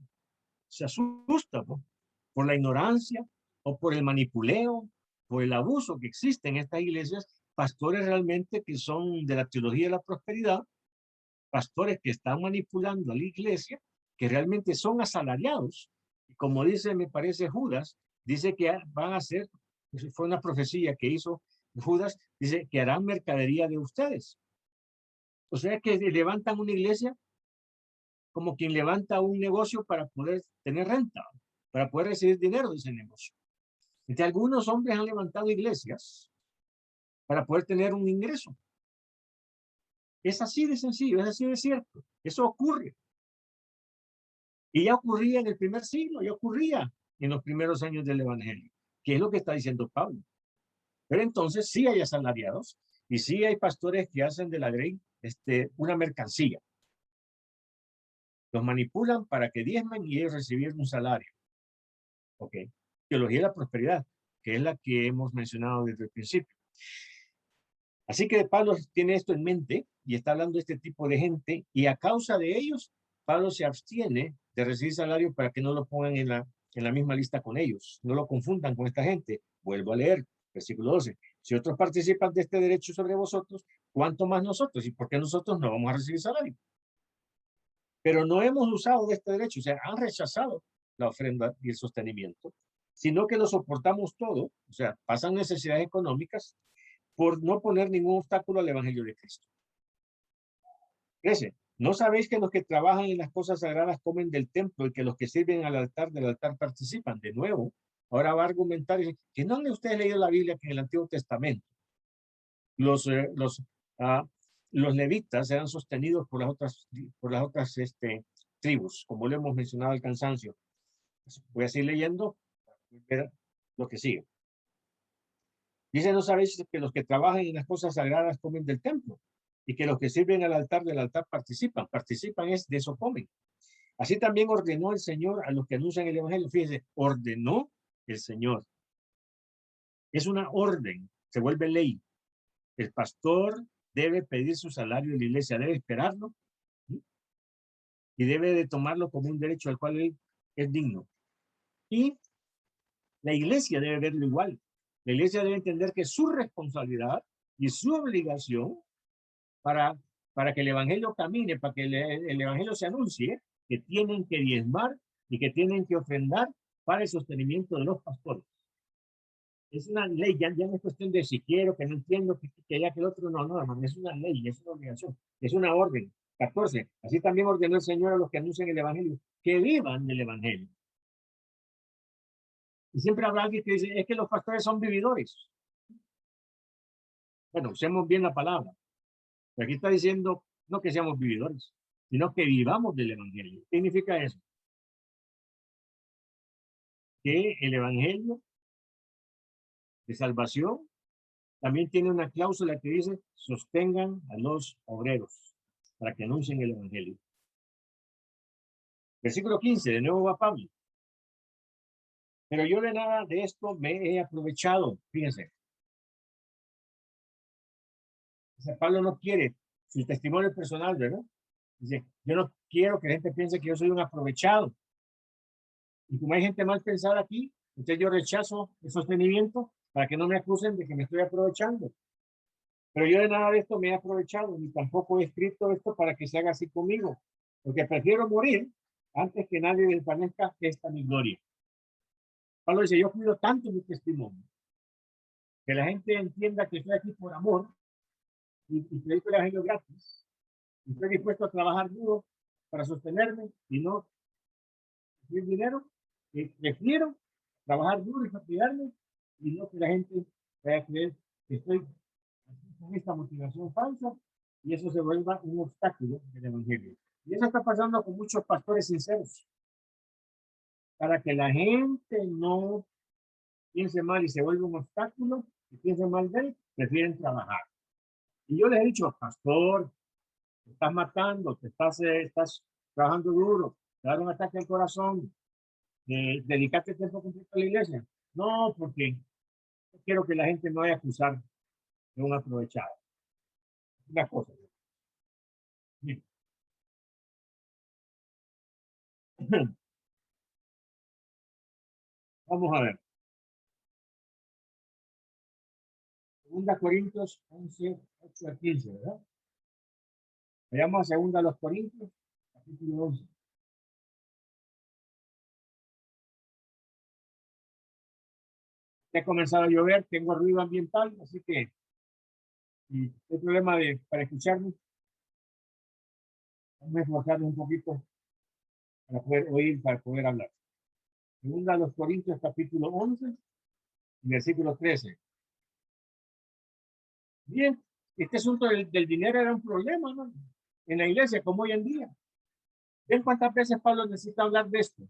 asusta, ¿no? Por la ignorancia o por el manipuleo, por el abuso que existe en estas iglesias, pastores realmente que son de la teología de la prosperidad, pastores que están manipulando a la iglesia, que realmente son asalariados. Y como dice, me parece Judas, dice que van a hacer, fue una profecía que hizo Judas, dice que harán mercadería de ustedes. O sea que levantan una iglesia como quien levanta un negocio para poder tener renta, para poder recibir dinero de ese negocio. Entonces, algunos hombres han levantado iglesias para poder tener un ingreso. Es así de sencillo, es así de cierto. Eso ocurre. Y ya ocurría en el primer siglo, ya ocurría en los primeros años del Evangelio, que es lo que está diciendo Pablo. Pero entonces sí hay asalariados y sí hay pastores que hacen de la grey una mercancía. Los manipulan para que diezmen y ellos reciban un salario. Ok. Teología de la prosperidad, que es la que hemos mencionado desde el principio. Así que Pablo tiene esto en mente y está hablando de este tipo de gente y a causa de ellos, Pablo se abstiene de recibir salario para que no lo pongan en la misma lista con ellos, no lo confundan con esta gente. Vuelvo a leer, versículo 12. Si otros participan de este derecho sobre vosotros, ¿cuánto más nosotros? ¿Y por qué nosotros no vamos a recibir salario? Pero no hemos usado de este derecho, o sea, han rechazado la ofrenda y el sostenimiento, sino que lo soportamos todo, o sea, pasan necesidades económicas por no poner ningún obstáculo al Evangelio de Cristo. Fíjense, ¿no sabéis que los que trabajan en las cosas sagradas comen del templo y que los que sirven del altar participan? De nuevo, ahora va a argumentar que no han ustedes leído la Biblia que en el Antiguo Testamento los levitas eran sostenidos por las otras tribus, como lo hemos mencionado al cansancio. Voy a seguir leyendo para ver lo que sigue. Dice, ¿no sabéis que los que trabajan en las cosas sagradas comen del templo? Y que los que sirven al altar del altar participan. Participan es de eso comen. Así también ordenó el Señor a los que anuncian el Evangelio. Fíjense, ordenó el Señor. Es una orden, se vuelve ley. El pastor debe pedir su salario en la iglesia, debe esperarlo, ¿sí? Y debe de tomarlo como un derecho al cual él es digno. Y la iglesia debe verlo igual. La iglesia debe entender que es su responsabilidad y su obligación para que el evangelio camine, para que el evangelio se anuncie, que tienen que diezmar y que tienen que ofrendar para el sostenimiento de los pastores. Es una ley, ya no es cuestión de si quiero, que no entiendo, que ya que el otro no, hermano, es una ley, es una obligación, es una orden. 14. Así también ordenó el Señor a los que anuncian el evangelio, que vivan del evangelio. Y siempre habrá alguien que dice, es que los pastores son vividores. Bueno, usemos bien la palabra. Pero aquí está diciendo, no que seamos vividores, sino que vivamos del evangelio. ¿Qué significa eso? Que el evangelio de salvación también tiene una cláusula que dice, sostengan a los obreros para que anuncien el evangelio. Versículo 15, de nuevo va Pablo. Pero yo de nada de esto me he aprovechado. Fíjense. Pablo no quiere su testimonio personal, ¿verdad? Dice, yo no quiero que la gente piense que yo soy un aprovechado. Y como hay gente mal pensada aquí, entonces yo rechazo el sostenimiento para que no me acusen de que me estoy aprovechando. Pero yo de nada de esto me he aprovechado, ni tampoco he escrito esto para que se haga así conmigo, porque prefiero morir antes que nadie desvanezca esta mi gloria. Pablo dice, yo cuido tanto mi testimonio, que la gente entienda que estoy aquí por amor y predico el evangelio gratis, y estoy dispuesto a trabajar duro para sostenerme y no recibir dinero. Prefiero trabajar duro y fastidiarme y no que la gente vaya a creer que estoy con esta motivación falsa y eso se vuelva un obstáculo del evangelio. Y eso está pasando con muchos pastores sinceros. Para que la gente no piense mal y se vuelva un obstáculo y piense mal de él, prefieren trabajar. Y yo les he dicho, pastor, te estás matando, estás trabajando duro, te da un ataque al corazón, dedicate tiempo completo a la iglesia. No, porque quiero que la gente no vaya a acusar de un aprovechado. Una cosa. Bien. Vamos a ver. 2 Corintios 11, 8 a 15, ¿verdad? Vayamos a 2 Corintios, capítulo 11. Ya ha comenzado a llover, tengo ruido ambiental, así que si hay problema para escucharme, vamos a esforzarnos un poquito para poder oír, para poder hablar. 2 Corintios, capítulo 11, Versículo 13. Bien, este asunto del dinero era un problema, ¿no? En la iglesia, como hoy en día. ¿Ven cuántas veces Pablo necesita hablar de esto?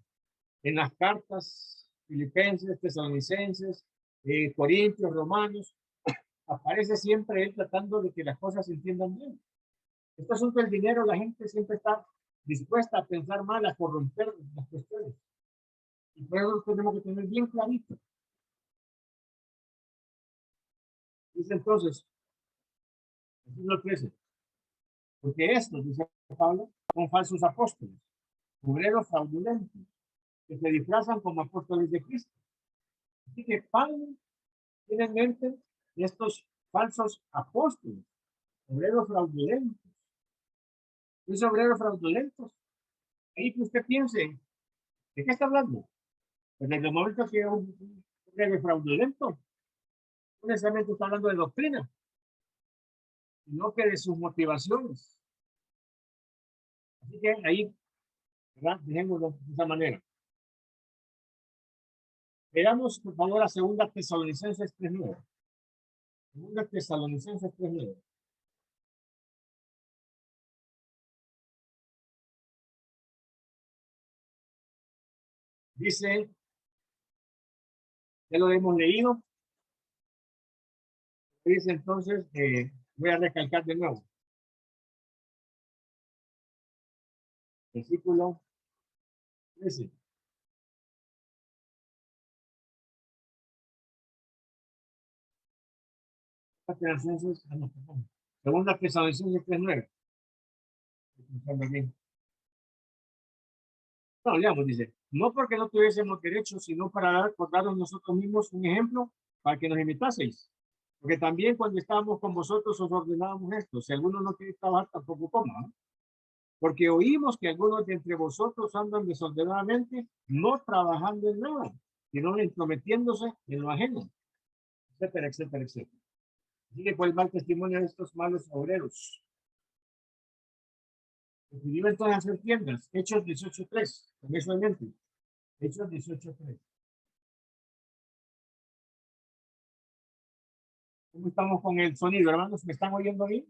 En las cartas, Filipenses, Tesalonicenses, Corintios, Romanos, aparece siempre él tratando de que las cosas se entiendan bien. Este asunto del dinero, la gente siempre está dispuesta a pensar mal, a corromper las cuestiones. Y por eso tenemos que tener bien clarito. Dice entonces, versículo 13, porque estos, dice Pablo, son falsos apóstoles, obreros fraudulentos, que se disfrazan como apóstoles de Cristo. Así que Pablo tiene en mente estos falsos apóstoles, obreros fraudulentos. Esos obreros fraudulentos, ahí que usted piense, ¿de qué está hablando? Pues en el momento que un obrero fraudulento, no necesariamente está hablando de doctrina, sino que de sus motivaciones. Así que ahí, ¿verdad? Dejémoslo de esa manera. Veamos, por favor, a 2 Tesalonicenses 3:9. 2 Tesalonicenses 3:9. Dice, ya lo hemos leído, dice entonces, voy a recalcar de nuevo. Versículo 13. Segunda Tesalonicenses 3:9. No, digamos, dice, no porque no tuviésemos derecho, sino para darnos nosotros mismos un ejemplo para que nos imitaseis. Porque también cuando estábamos con vosotros os ordenábamos esto. Si alguno no quiere trabajar, tampoco coma, ¿no? Porque oímos que algunos de entre vosotros andan desordenadamente, no trabajando en nada, sino entrometiéndose en lo ajeno, etcétera, etcétera, etcétera. Así que fue el mal testimonio de estos malos obreros. Decidió entonces hacer tiendas. Hechos 18:3. Con eso en mente. Hechos 18:3. ¿Cómo estamos con el sonido, hermanos? ¿Me están oyendo bien?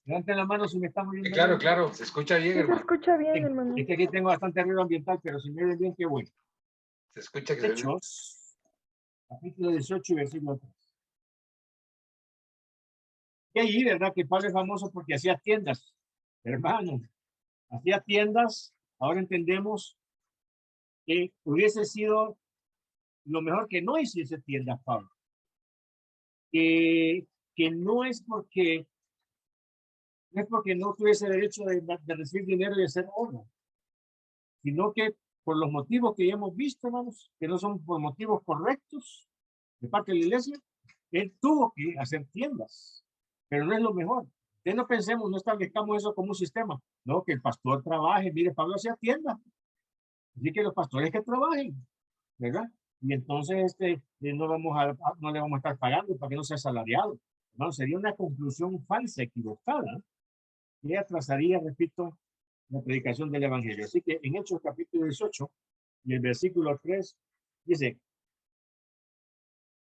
Levanten la mano si me están oyendo Claro, bien. claro, se escucha bien, Sí, se hermano. escucha bien, hermano. Es que aquí tengo bastante ruido ambiental, pero si me oyen bien, qué bueno. Se escucha que se ve. Hechos, capítulo 18 y versículo 3. Y ahí, ¿verdad? Que Pablo es famoso porque hacía tiendas, hermano. Hacía tiendas. Ahora entendemos que hubiese sido lo mejor que no hiciese tiendas, Pablo. Que no es porque no tuviese derecho de recibir dinero y de hacer oro, sino que por los motivos que ya hemos visto, hermanos, que no son por motivos correctos de parte de la iglesia, él tuvo que hacer tiendas, pero no es lo mejor. Que no pensemos, no establezcamos eso como un sistema, no, que el pastor trabaje, mire, Pablo hacía tiendas, así que los pastores que trabajen, ¿verdad? Y entonces no le vamos a estar pagando para que no sea asalariado. No, sería una conclusión falsa, equivocada, que atrasaría, repito, la predicación del evangelio. Así que en Hechos capítulo 18 y el versículo 3 dice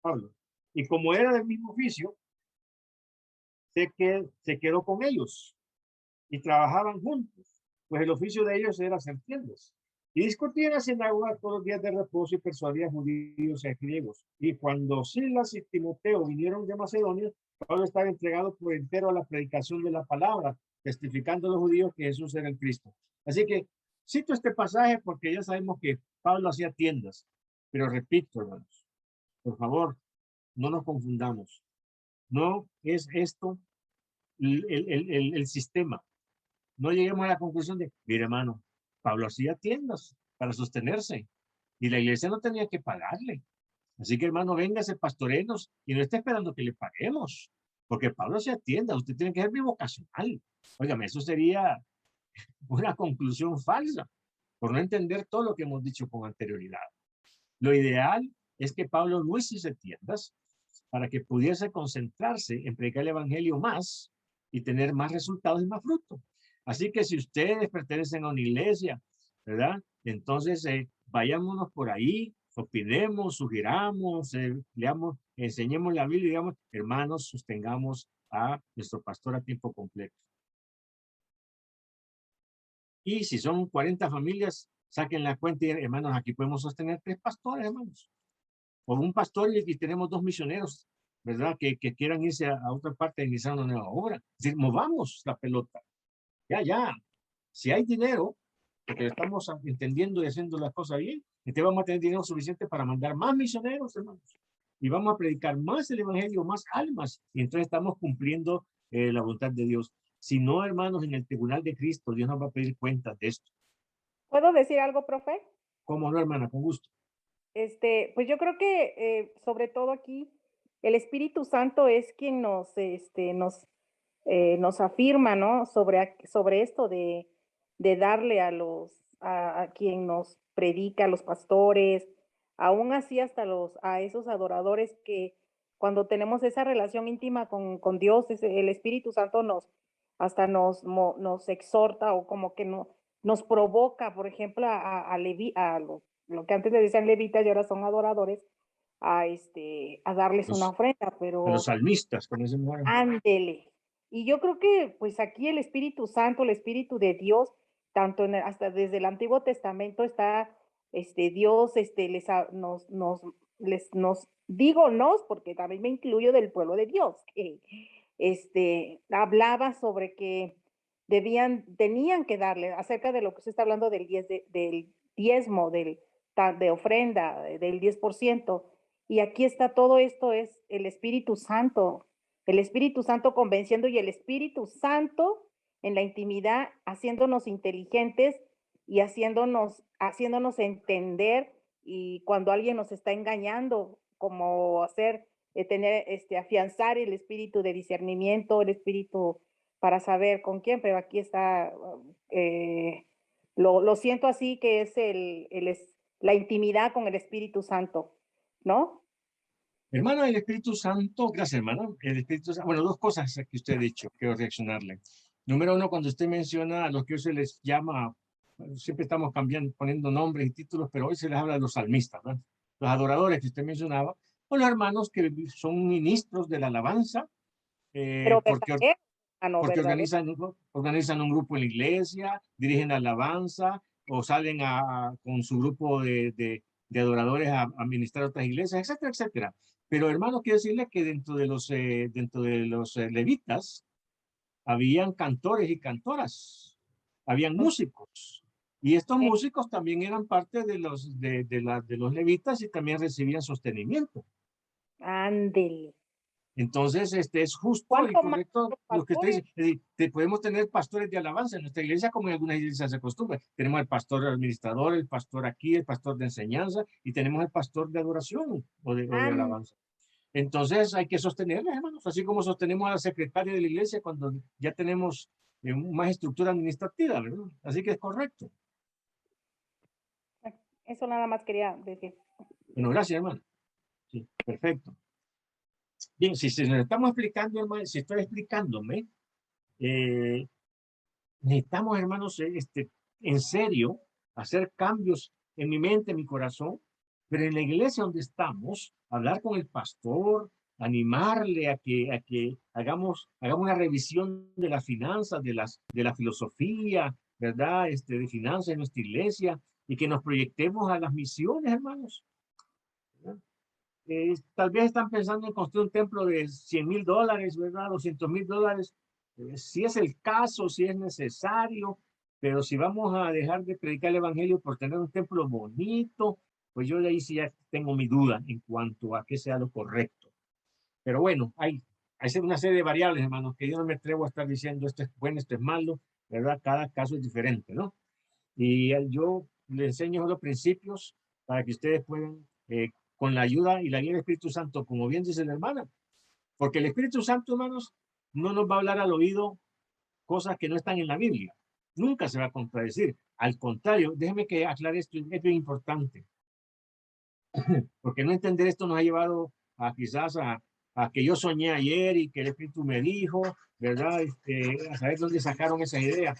Pablo, y como era del mismo oficio, se quedó con ellos y trabajaban juntos, pues el oficio de ellos era hacer tiendas. Y discutían en la sinagoga todos los días de reposo y persuadían a judíos y a griegos. Y cuando Silas y Timoteo vinieron de Macedonia, Pablo estaba entregado por entero a la predicación de la palabra, testificando a los judíos que Jesús era el Cristo. Así que cito este pasaje porque ya sabemos que Pablo hacía tiendas. Pero repito, hermanos, por favor, no nos confundamos. No es esto el sistema. No lleguemos a la conclusión de, mire, hermano, Pablo hacía tiendas para sostenerse y la iglesia no tenía que pagarle. Así que, hermano, véngase, pastorenos y no esté esperando que le paguemos, porque Pablo hacía tiendas, usted tiene que ser bivocacional. Óigame, eso sería una conclusión falsa por no entender todo lo que hemos dicho con anterioridad. Lo ideal es que Pablo no hiciese tiendas para que pudiese concentrarse en predicar el evangelio más y tener más resultados y más fruto. Así que si ustedes pertenecen a una iglesia, ¿verdad? Entonces vayámonos por ahí opinemos, sugiramos, leamos, enseñemos la Biblia y digamos, hermanos, sostengamos a nuestro pastor a tiempo completo. Y si son 40 familias, saquen la cuenta y hermanos, aquí podemos sostener 3 pastores, hermanos. O un pastor y tenemos 2 misioneros, ¿verdad? Que quieran irse a otra parte a iniciar una nueva obra. Es decir, movamos la pelota. Ya. Si hay dinero, porque estamos entendiendo y haciendo las cosas bien, entonces vamos a tener dinero suficiente para mandar más misioneros, hermanos. Y vamos a predicar más el evangelio, más almas. Y entonces estamos cumpliendo la voluntad de Dios. Si no, hermanos, en el tribunal de Cristo, Dios nos va a pedir cuentas de esto. ¿Puedo decir algo, profe? ¿Cómo no, hermana? Con gusto. Pues yo creo que sobre todo aquí el Espíritu Santo es quien nos afirma, ¿no? Sobre esto de darle a quien nos predica, a los pastores, aún así hasta a esos adoradores que cuando tenemos esa relación íntima con Dios, el Espíritu Santo nos exhorta o como que nos provoca, por ejemplo, a lo que antes le decían levitas y ahora son adoradores, a darles una ofrenda, A pero los salmistas, con ese mueren. ándele. Y yo creo que pues aquí el Espíritu Santo, el Espíritu de Dios, tanto hasta desde el Antiguo Testamento está Dios nos, porque también me incluyo del pueblo de Dios, que hablaba sobre que tenían que darle, acerca de lo que usted está hablando del diezmo, de ofrenda, del 10%. Y aquí está todo esto, es el Espíritu Santo convenciendo y el Espíritu Santo en la intimidad haciéndonos inteligentes y haciéndonos entender, y cuando alguien nos está engañando, como afianzar el espíritu de discernimiento, el espíritu para saber con quién, pero aquí está, lo siento así, que es la intimidad con el Espíritu Santo, ¿no? Hermano, el Espíritu Santo, gracias hermano, el Espíritu Santo, bueno, 2 cosas que usted ha dicho, quiero reaccionarle. Número 1, cuando usted menciona a los que hoy se les llama, siempre estamos cambiando, poniendo nombres y títulos, pero hoy se les habla de los salmistas, ¿no? Los adoradores que usted mencionaba, o los hermanos que son ministros de la alabanza, Pero porque verdadero. organizan un grupo en la iglesia, dirigen la alabanza, o salen con su grupo de adoradores a ministrar otras iglesias, etcétera, etcétera. Pero hermano, quiero decirle que dentro de los levitas habían cantores y cantoras, habían músicos. Y estos músicos también eran parte de los levitas y también recibían sostenimiento. Ándele. Entonces, es justo y correcto lo que usted dice. Es decir, podemos tener pastores de alabanza en nuestra iglesia, como en algunas iglesias se acostumbra. Tenemos el pastor administrador, el pastor aquí, el pastor de enseñanza, y tenemos el pastor de adoración o de alabanza. Entonces, hay que sostenerles, hermanos, así como sostenemos a la secretaria de la iglesia cuando ya tenemos más estructura administrativa, ¿verdad? Así que es correcto. Eso nada más quería decir. Bueno, gracias, hermano. Sí, perfecto. Bien, si estamos explicando, hermano, si estoy explicándome, necesitamos, hermanos, en serio, hacer cambios en mi mente, en mi corazón, pero en la iglesia donde estamos, hablar con el pastor, animarle a que hagamos una revisión de las finanzas, de la filosofía, ¿verdad? De finanzas en nuestra iglesia, y que nos proyectemos a las misiones, hermanos. Tal vez están pensando en construir un templo de $100,000, ¿verdad? $200,000. Si es el caso, si es necesario, pero si vamos a dejar de predicar el evangelio por tener un templo bonito, pues yo de ahí sí ya tengo mi duda en cuanto a qué sea lo correcto. Pero bueno, hay una serie de variables, hermanos, que yo no me atrevo a estar diciendo esto es bueno, esto es malo, ¿verdad? Cada caso es diferente, ¿no? Y yo les enseño los principios para que ustedes puedan, con la ayuda y la guía del Espíritu Santo, como bien dice la hermana, porque el Espíritu Santo, hermanos, no nos va a hablar al oído cosas que no están en la Biblia. Nunca se va a contradecir. Al contrario, déjeme que aclare esto, es bien importante. Porque no entender esto nos ha llevado quizás a que yo soñé ayer y que el Espíritu me dijo, ¿verdad? A saber dónde sacaron esa idea.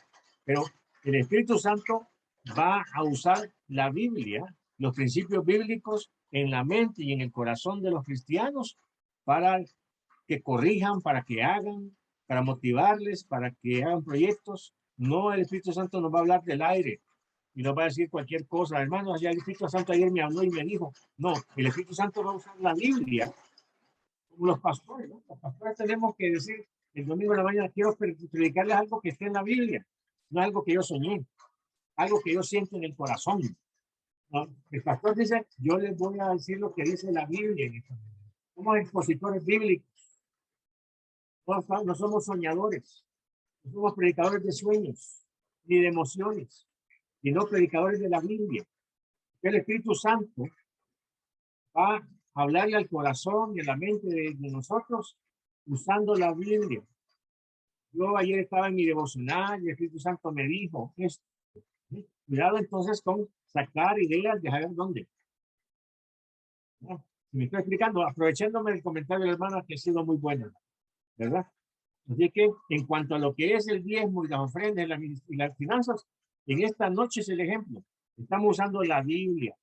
Pero el Espíritu Santo va a usar la Biblia los principios bíblicos en la mente y en el corazón de los cristianos para que corrijan, para que hagan, para motivarles, para que hagan proyectos. No, el Espíritu Santo nos va a hablar del aire y nos va a decir cualquier cosa. Hermanos, ya el Espíritu Santo ayer me habló y me dijo, no, el Espíritu Santo va a usar la Biblia como los pastores, ¿no? Los pastores tenemos que decir el domingo de la mañana, quiero predicarles algo que esté en la Biblia, no algo que yo soñé, algo que yo siento en el corazón. ¿No? El pastor dice, yo les voy a decir lo que dice la Biblia. Somos expositores bíblicos. No somos soñadores. No somos predicadores de sueños ni de emociones, sino predicadores de la Biblia. El Espíritu Santo va a hablarle al corazón y a la mente de nosotros usando la Biblia. Yo ayer estaba en mi devocional y el Espíritu Santo me dijo esto. Cuidado entonces con sacar ideas de saber dónde. ¿No? Me estoy explicando, aprovechándome del comentario de la hermana que ha sido muy bueno, ¿verdad? Así que en cuanto a lo que es el diezmo y las ofrendas y las finanzas, en esta noche es el ejemplo. Estamos usando la Biblia.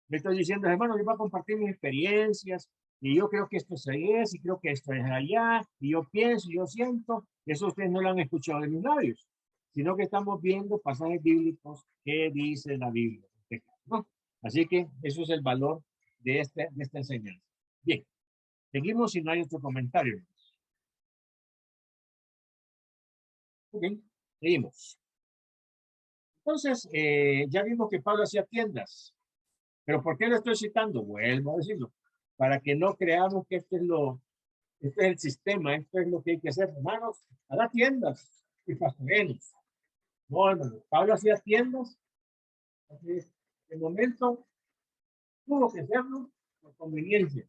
Me estoy diciendo, hermano, yo voy a compartir mis experiencias y yo creo que esto es y creo que esto es allá y yo pienso y yo siento. Eso ustedes no lo han escuchado de mis labios, sino que estamos viendo pasajes bíblicos que dice la Biblia, ¿no? Así que eso es el valor de esta enseñanza. Bien, seguimos si no hay otro comentario. Ok, seguimos. Entonces, ya vimos que Pablo hacía tiendas. ¿Pero por qué lo estoy citando? Vuelvo a decirlo. Para que no creamos que este es el sistema, esto es lo que hay que hacer. Hermanos, haga tiendas y pastorenos. No, hermano, Pablo hacía tiendas. Entonces, de momento, tuvo que hacerlo por conveniencia.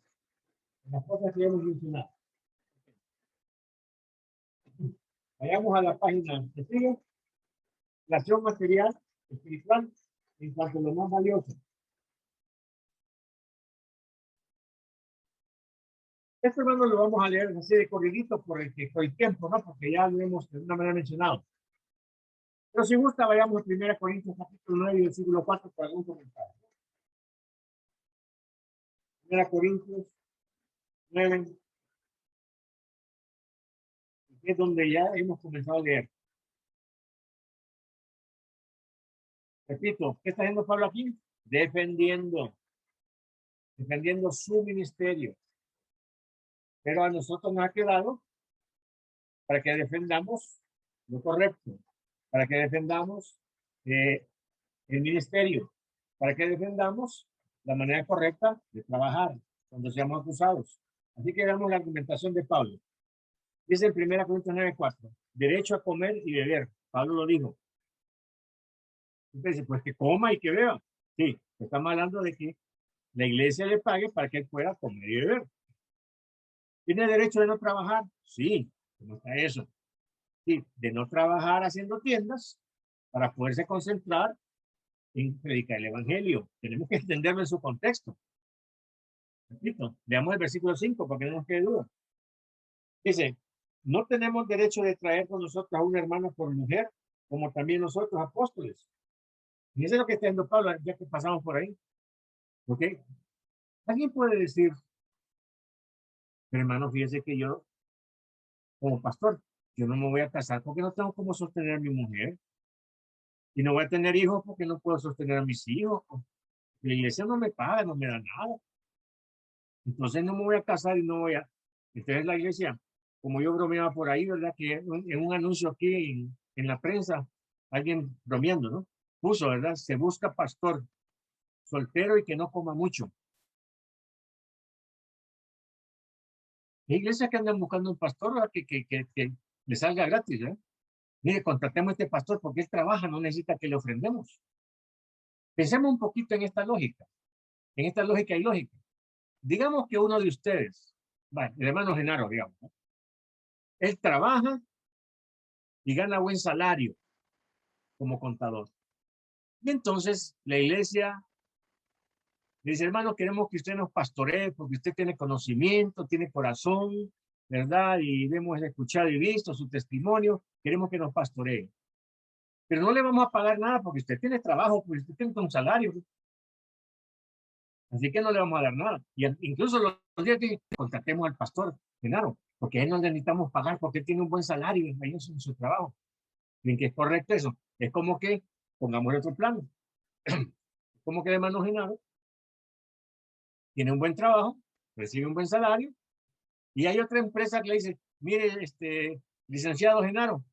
Las cosas que hemos mencionado. Vayamos a la página que sigue. La acción material, espiritual, en cuanto a lo más valioso. Esto, hermano, lo vamos a leer así de corridito por el tiempo, ¿no? Porque ya lo hemos de una manera mencionado. Pero si gusta, vayamos a 1 Corintios capítulo 9 y versículo 4 para algún comentario. 1 Corintios 9, que es donde ya hemos comenzado a leer. Repito, ¿qué está haciendo Pablo aquí? Defendiendo su ministerio. Pero a nosotros nos ha quedado para que defendamos lo correcto, para que defendamos el ministerio, para que defendamos la manera correcta de trabajar cuando seamos acusados. Así que veamos la argumentación de Pablo. Dice en 1 Corintios 9:4, derecho a comer y beber. Pablo lo dijo. Entonces, pues que coma y que beba. Sí, estamos hablando de que la iglesia le pague para que él pueda comer y beber. ¿Tiene derecho de no trabajar? Sí, ¿cómo está eso? Sí, de no trabajar haciendo tiendas para poderse concentrar en predicar el evangelio. Tenemos que entenderlo en su contexto. Repito, veamos el versículo 5 para que no nos quede duda. Dice, no tenemos derecho de traer con nosotros a un hermano por mujer, como también nosotros apóstoles. Y eso es lo que está diciendo Pablo, ya que pasamos por ahí. ¿Ok? Alguien puede decir, hermano, fíjese que yo, como pastor, yo no me voy a casar porque no tengo cómo sostener a mi mujer. Y no voy a tener hijos porque no puedo sostener a mis hijos. La iglesia no me paga, no me da nada. Entonces no me voy a casar y no voy a... Entonces la iglesia, como yo bromeaba por ahí, ¿verdad? Que en un anuncio aquí en la prensa, alguien bromeando, ¿no? Puso, ¿verdad? Se busca pastor soltero y que no coma mucho. Hay iglesias que andan buscando un pastor, ¿verdad? Que le salga gratis, ¿eh? Mire, contratemos a este pastor porque él trabaja, no necesita que le ofrendemos. Pensemos un poquito en esta lógica. En esta lógica y lógica. Digamos que uno de ustedes, bueno, el hermano Genaro, digamos, ¿no? Él trabaja y gana buen salario como contador. Y entonces la iglesia le dice, hermano, queremos que usted nos pastoree porque usted tiene conocimiento, tiene corazón, ¿verdad? Y hemos escuchado y visto su testimonio, queremos que nos pastoree. Pero no le vamos a pagar nada porque usted tiene trabajo, porque usted tiene un salario. Así que no le vamos a dar nada. Y incluso los días que contratemos al pastor Genaro, porque a él no le necesitamos pagar porque él tiene un buen salario ahí en su trabajo. ¿Bien que es correcto eso? Es como que pongamos otro plano. Como que el hermano Genaro tiene un buen trabajo, recibe un buen salario, y hay otra empresa que le dice, mire, licenciado Genaro,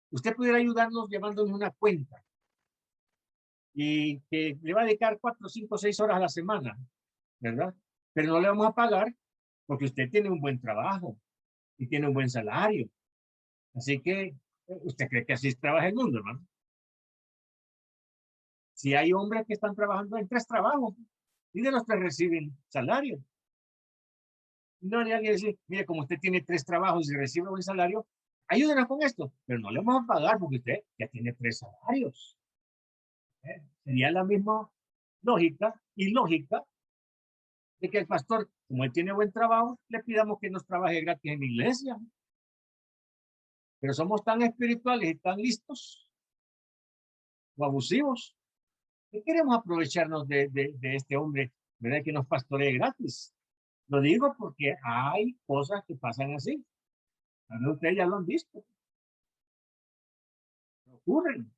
usted pudiera ayudarnos llevándonos una cuenta y que le va a dedicar 4, 5, 6 horas a la semana, ¿verdad? Pero no le vamos a pagar porque usted tiene un buen trabajo y tiene un buen salario. Así que, ¿usted cree que así trabaja el mundo, hermano? Si hay hombres que están trabajando en 3 trabajos y de los 3 reciben salario. No hay alguien decir, mire, como usted tiene 3 trabajos y recibe un salario, ayúdenos con esto, pero no le vamos a pagar porque usted ya tiene 3 salarios. Sería la misma lógica y lógica de que el pastor, como él tiene buen trabajo, le pidamos que nos trabaje gratis en la iglesia. Pero somos tan espirituales y tan listos o abusivos que queremos aprovecharnos de este hombre, ¿verdad? Que nos pastoree gratis. Lo digo porque hay cosas que pasan así. Ustedes ya lo han visto. Ocurren.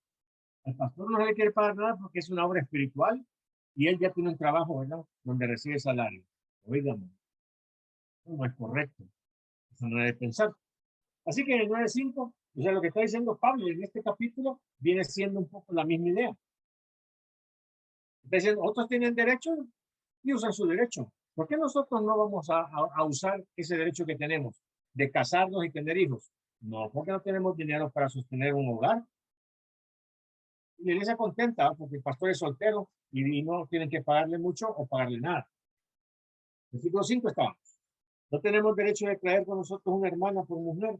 El pastor no le quiere pagar nada porque es una obra espiritual y él ya tiene un trabajo, ¿verdad? Donde recibe salario. Oígame, no es correcto. Eso no debe pensar. Así que en el 9.5, o sea, lo que está diciendo Pablo en este capítulo viene siendo un poco la misma idea. Está diciendo, otros tienen derecho y usan su derecho. ¿Por qué nosotros no vamos a usar ese derecho que tenemos de casarnos y tener hijos? No, porque no tenemos dinero para sostener un hogar. Y la iglesia contenta porque el pastor es soltero y no tienen que pagarle mucho o pagarle nada. Versículo 5 estamos. No tenemos derecho de traer con nosotros una hermana por mujer,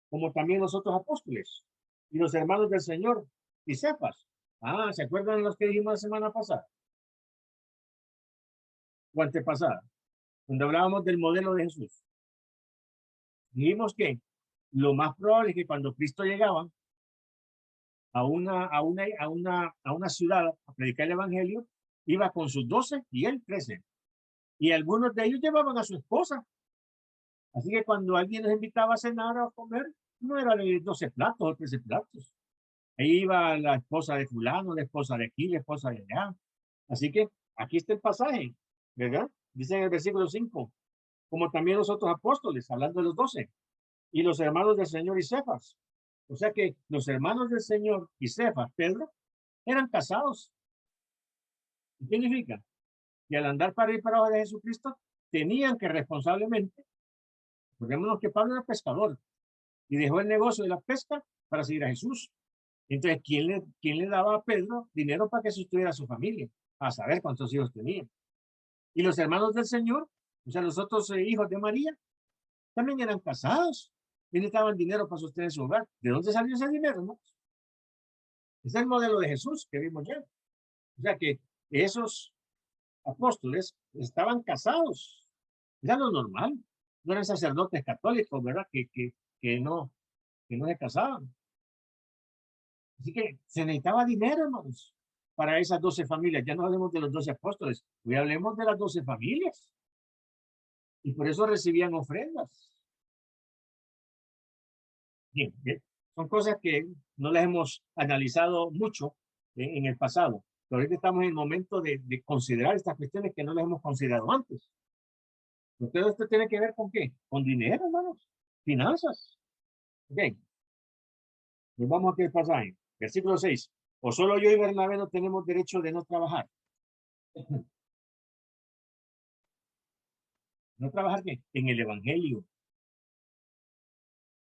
como también nosotros apóstoles y los hermanos del Señor y Cefas. Ah, ¿se acuerdan los que dijimos la semana pasada? O antepasada, cuando hablábamos del modelo de Jesús. Dijimos que lo más probable es que cuando Cristo llegaba a una ciudad a predicar el evangelio, iba con sus 12 y él 13. Y algunos de ellos llevaban a su esposa. Así que cuando alguien nos invitaba a cenar o a comer, no era de 12 platos o 13 platos. Ahí iba la esposa de fulano, la esposa de aquí, la esposa de allá. Así que aquí está el pasaje, ¿verdad? Dice en el versículo 5, como también los otros apóstoles, hablando de los 12, y los hermanos del Señor y Cefas. O sea que los hermanos del Señor y Cefas, Pedro, eran casados. ¿Qué significa? Y al andar para ir para abajo de Jesucristo, tenían que responsablemente, recordémonos que Pablo era pescador y dejó el negocio de la pesca para seguir a Jesús. Entonces, ¿quién le daba a Pedro dinero para que sostuviera a su familia? A saber cuántos hijos tenía. Y los hermanos del Señor, o sea, los otros hijos de María, también eran casados y necesitaban dinero para sostener su hogar. ¿De dónde salió ese dinero, no? Es el modelo de Jesús que vimos ya. O sea que esos apóstoles estaban casados. Era lo normal. No eran sacerdotes católicos, ¿verdad? Que no se casaban. Así que se necesitaba dinero, hermanos, para esas 12 familias. Ya no hablemos de los 12 apóstoles, hoy hablemos de las 12 familias. Y por eso recibían ofrendas. Bien, bien. Son cosas que no las hemos analizado mucho en el pasado. Pero ahorita estamos en el momento de considerar estas cuestiones que no las hemos considerado antes. Todo esto tiene que ver con qué? Con dinero, hermanos. Finanzas. Ok. Pues vamos a qué pasaje. Versículo 6. O solo yo y Bernabé no tenemos derecho de no trabajar. ¿No trabajar qué? En el evangelio.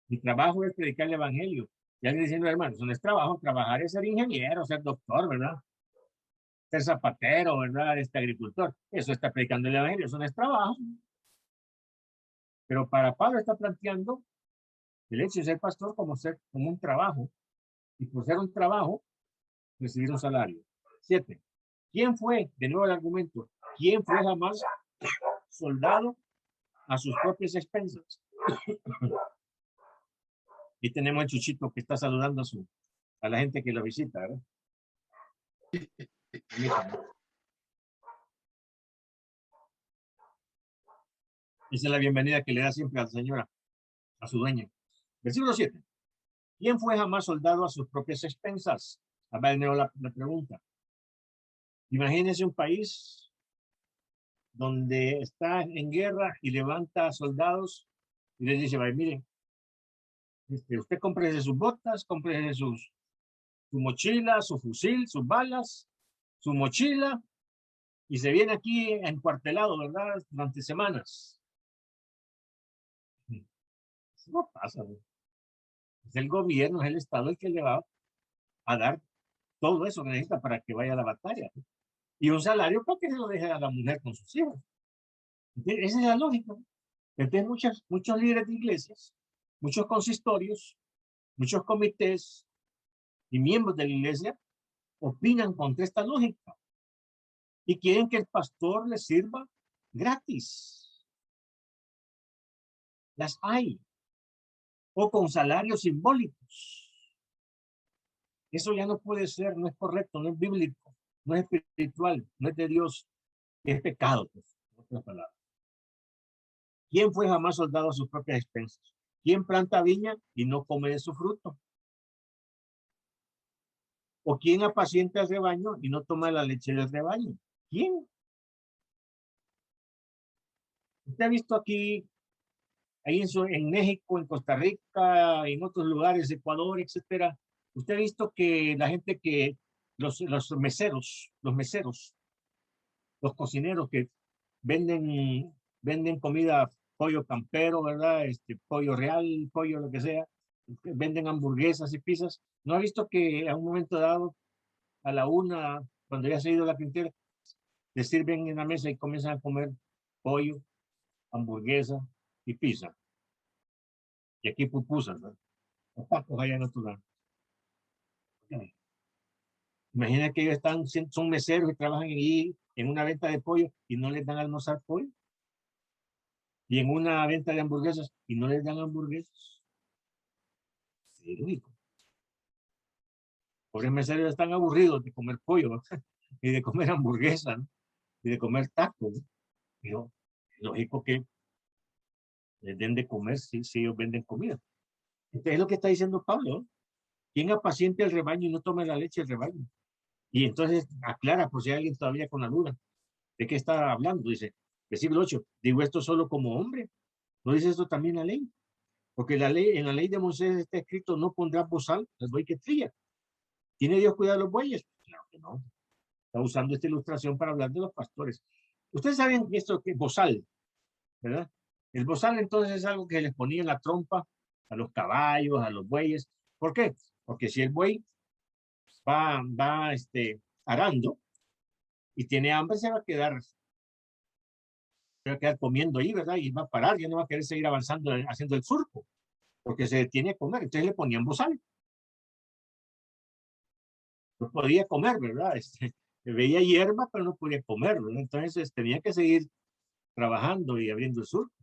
Mi trabajo es predicar el evangelio. Y alguien diciendo, hermano, eso no es trabajo. Trabajar es ser ingeniero, ser doctor, ¿verdad? Ser zapatero, ¿verdad? Agricultor. Eso está predicando el evangelio. Eso no es trabajo. Pero para Pablo está planteando el hecho de ser pastor como un trabajo. Y por ser un trabajo, recibir un salario. 7. ¿Quién fue, de nuevo el argumento, quién fue jamás soldado a sus propias expensas? Y tenemos el Chuchito que está saludando a la gente que lo visita, ¿verdad? Esa es la bienvenida que le da siempre a la señora, a su dueña. Versículo 7. ¿Quién fue jamás soldado a sus propias expensas? Va de nuevo la pregunta. Imagínense un país donde está en guerra y levanta soldados y les dice, vaya, miren, usted cómprese sus botas, cómprese su mochila, su fusil, sus balas, su mochila, y se viene aquí encuartelado, ¿verdad? Durante semanas. Eso no pasa, ¿no? Es el gobierno, es el Estado el que le va a dar todo eso que necesita para que vaya a la batalla, ¿no? Y un salario para que se lo deje a la mujer con sus hijos. Entonces, esa es la lógica. Entonces, muchos líderes de iglesias, muchos consistorios, muchos comités y miembros de la iglesia opinan contra esta lógica y quieren que el pastor les sirva gratis. Las hay. O con salarios simbólicos. Eso ya no puede ser, no es correcto, no es bíblico, no es espiritual, no es de Dios, es pecado, pues, en otras palabras. ¿Quién fue jamás soldado a sus propias expensas? ¿Quién planta viña y no come de su fruto? ¿O quién apacienta el rebaño y no toma la leche del rebaño? ¿Quién? Usted ha visto aquí, ahí en México, en Costa Rica, en otros lugares, Ecuador, etcétera. Usted ha visto que la gente que, los meseros, los cocineros que venden comida, pollo campero, ¿verdad? Pollo real, pollo lo que sea, venden hamburguesas y pizzas. ¿No ha visto que a un momento dado, a la una, cuando ya se ha ido la pintera, le sirven en la mesa y comienzan a comer pollo, hamburguesa y pizza? Y aquí pupusas, ¿verdad? Los tacos allá en otro lado. Imagina que ellos son meseros y trabajan ahí en una venta de pollo y no les dan a almorzar pollo. Y en una venta de hamburguesas y no les dan hamburguesas. Sí, lógico. Pobres meseros están aburridos de comer pollo, ¿no? Y de comer hamburguesas, ¿no? Y de comer tacos, ¿no? Pero lógico que les den de comer si ellos venden comida. Entonces es lo que está diciendo Pablo, ¿no? ¿Quién apaciente el rebaño y no tome la leche del rebaño? Y entonces aclara, por si hay alguien todavía con la duda, ¿de qué está hablando? Dice, versículo 8, digo esto solo como hombre. ¿No dice esto también la ley? Porque en la ley de Moisés está escrito, no pondrás bozal al buey que trilla. ¿Tiene Dios cuidado de los bueyes? Claro que no. Está usando esta ilustración para hablar de los pastores. Ustedes saben esto que bozal, ¿verdad? El bozal entonces es algo que les ponía en la trompa a los caballos, a los bueyes. ¿Por qué? Porque si el buey va arando y tiene hambre, se va a quedar comiendo ahí, ¿verdad? Y va a parar, ya no va a querer seguir avanzando haciendo el surco, porque se detiene a comer. Entonces le ponían bozal. No podía comer, ¿verdad? Veía hierba, pero no podía comer, ¿verdad? Entonces tenía que seguir trabajando y abriendo el surco.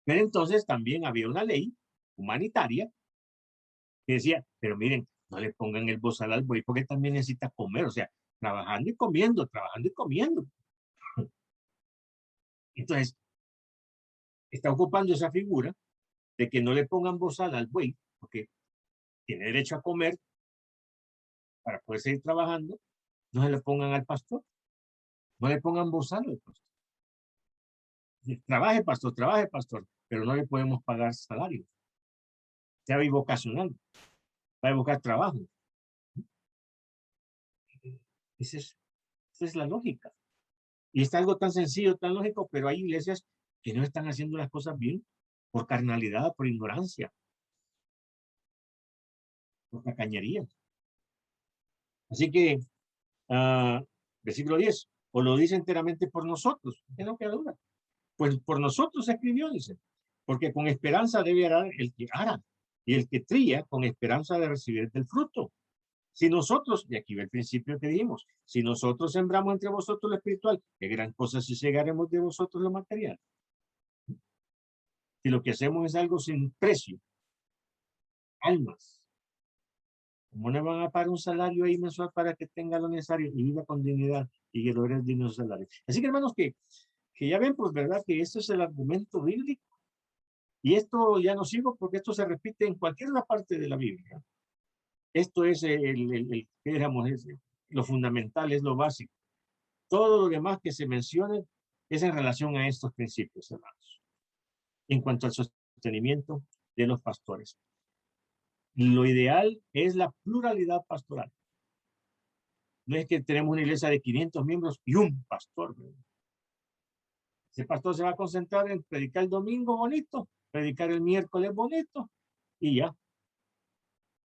Pero entonces también había una ley humanitaria que decía, pero miren, no le pongan el bozal al buey porque también necesita comer, o sea, trabajando y comiendo, trabajando y comiendo. Entonces, está ocupando esa figura de que no le pongan bozal al buey porque tiene derecho a comer para poder seguir trabajando, no se le pongan al pastor, no le pongan bozal al pastor. Trabaje pastor, pero no le podemos pagar salario. Sea bivocacional, va a buscar trabajo. Esa es la lógica. Y está algo tan sencillo, tan lógico, pero hay iglesias que no están haciendo las cosas bien por carnalidad, por ignorancia, por tacañería. Así que, versículo 10, o lo dice enteramente por nosotros, que no queda duda. Pues por nosotros se escribió, dice, porque con esperanza debe arar el que ara, y el que trilla con esperanza de recibir del fruto. Si nosotros, y aquí va el principio que dijimos, si nosotros sembramos entre vosotros lo espiritual, qué gran cosa si llegaremos de vosotros lo material. Si lo que hacemos es algo sin precio, almas, ¿cómo le van a pagar un salario ahí mensual para que tenga lo necesario y viva con dignidad y que logre el digno salario? Así que hermanos, que Que ya ven, pues, ¿verdad? Que este es el argumento bíblico. Y esto ya no sigo porque esto se repite en cualquier otra parte de la Biblia. Esto es ¿qué digamos? Es lo fundamental, es lo básico. Todo lo demás que se mencione es en relación a estos principios, hermanos. En cuanto al sostenimiento de los pastores. Lo ideal es la pluralidad pastoral. No es que tenemos una iglesia de 500 miembros y un pastor, ¿verdad? Ese pastor se va a concentrar en predicar el domingo bonito, predicar el miércoles bonito y ya.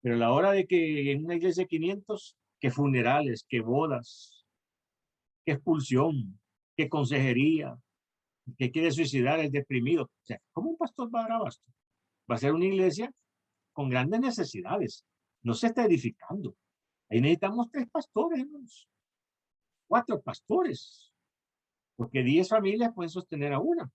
Pero a la hora de que en una iglesia de 500, que funerales, que bodas, que expulsión, que consejería, que quiere suicidar, es deprimido. O sea, ¿cómo un pastor va a dar abasto? Va a ser una iglesia con grandes necesidades. No se está edificando. Ahí necesitamos 3 pastores, hermanos. 4 pastores. Porque 10 familias pueden sostener a una.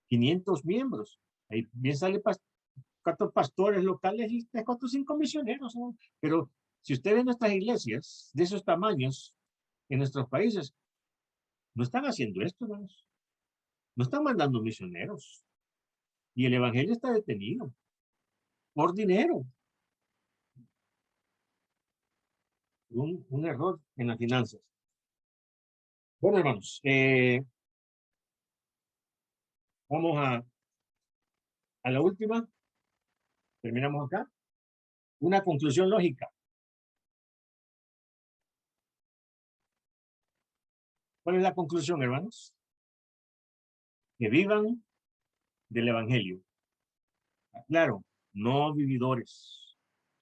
500 miembros. Ahí bien sale 4 pastores locales y 3, 4, 5 misioneros, ¿no? Pero si usted ve nuestras iglesias de esos tamaños en nuestros países, no están haciendo esto, hermanos. No están mandando misioneros. Y el evangelio está detenido por dinero. Un error en las finanzas. Bueno, hermanos, vamos a la última. Terminamos acá. Una conclusión lógica. ¿Cuál es la conclusión, hermanos? Que vivan del evangelio. Claro, no vividores.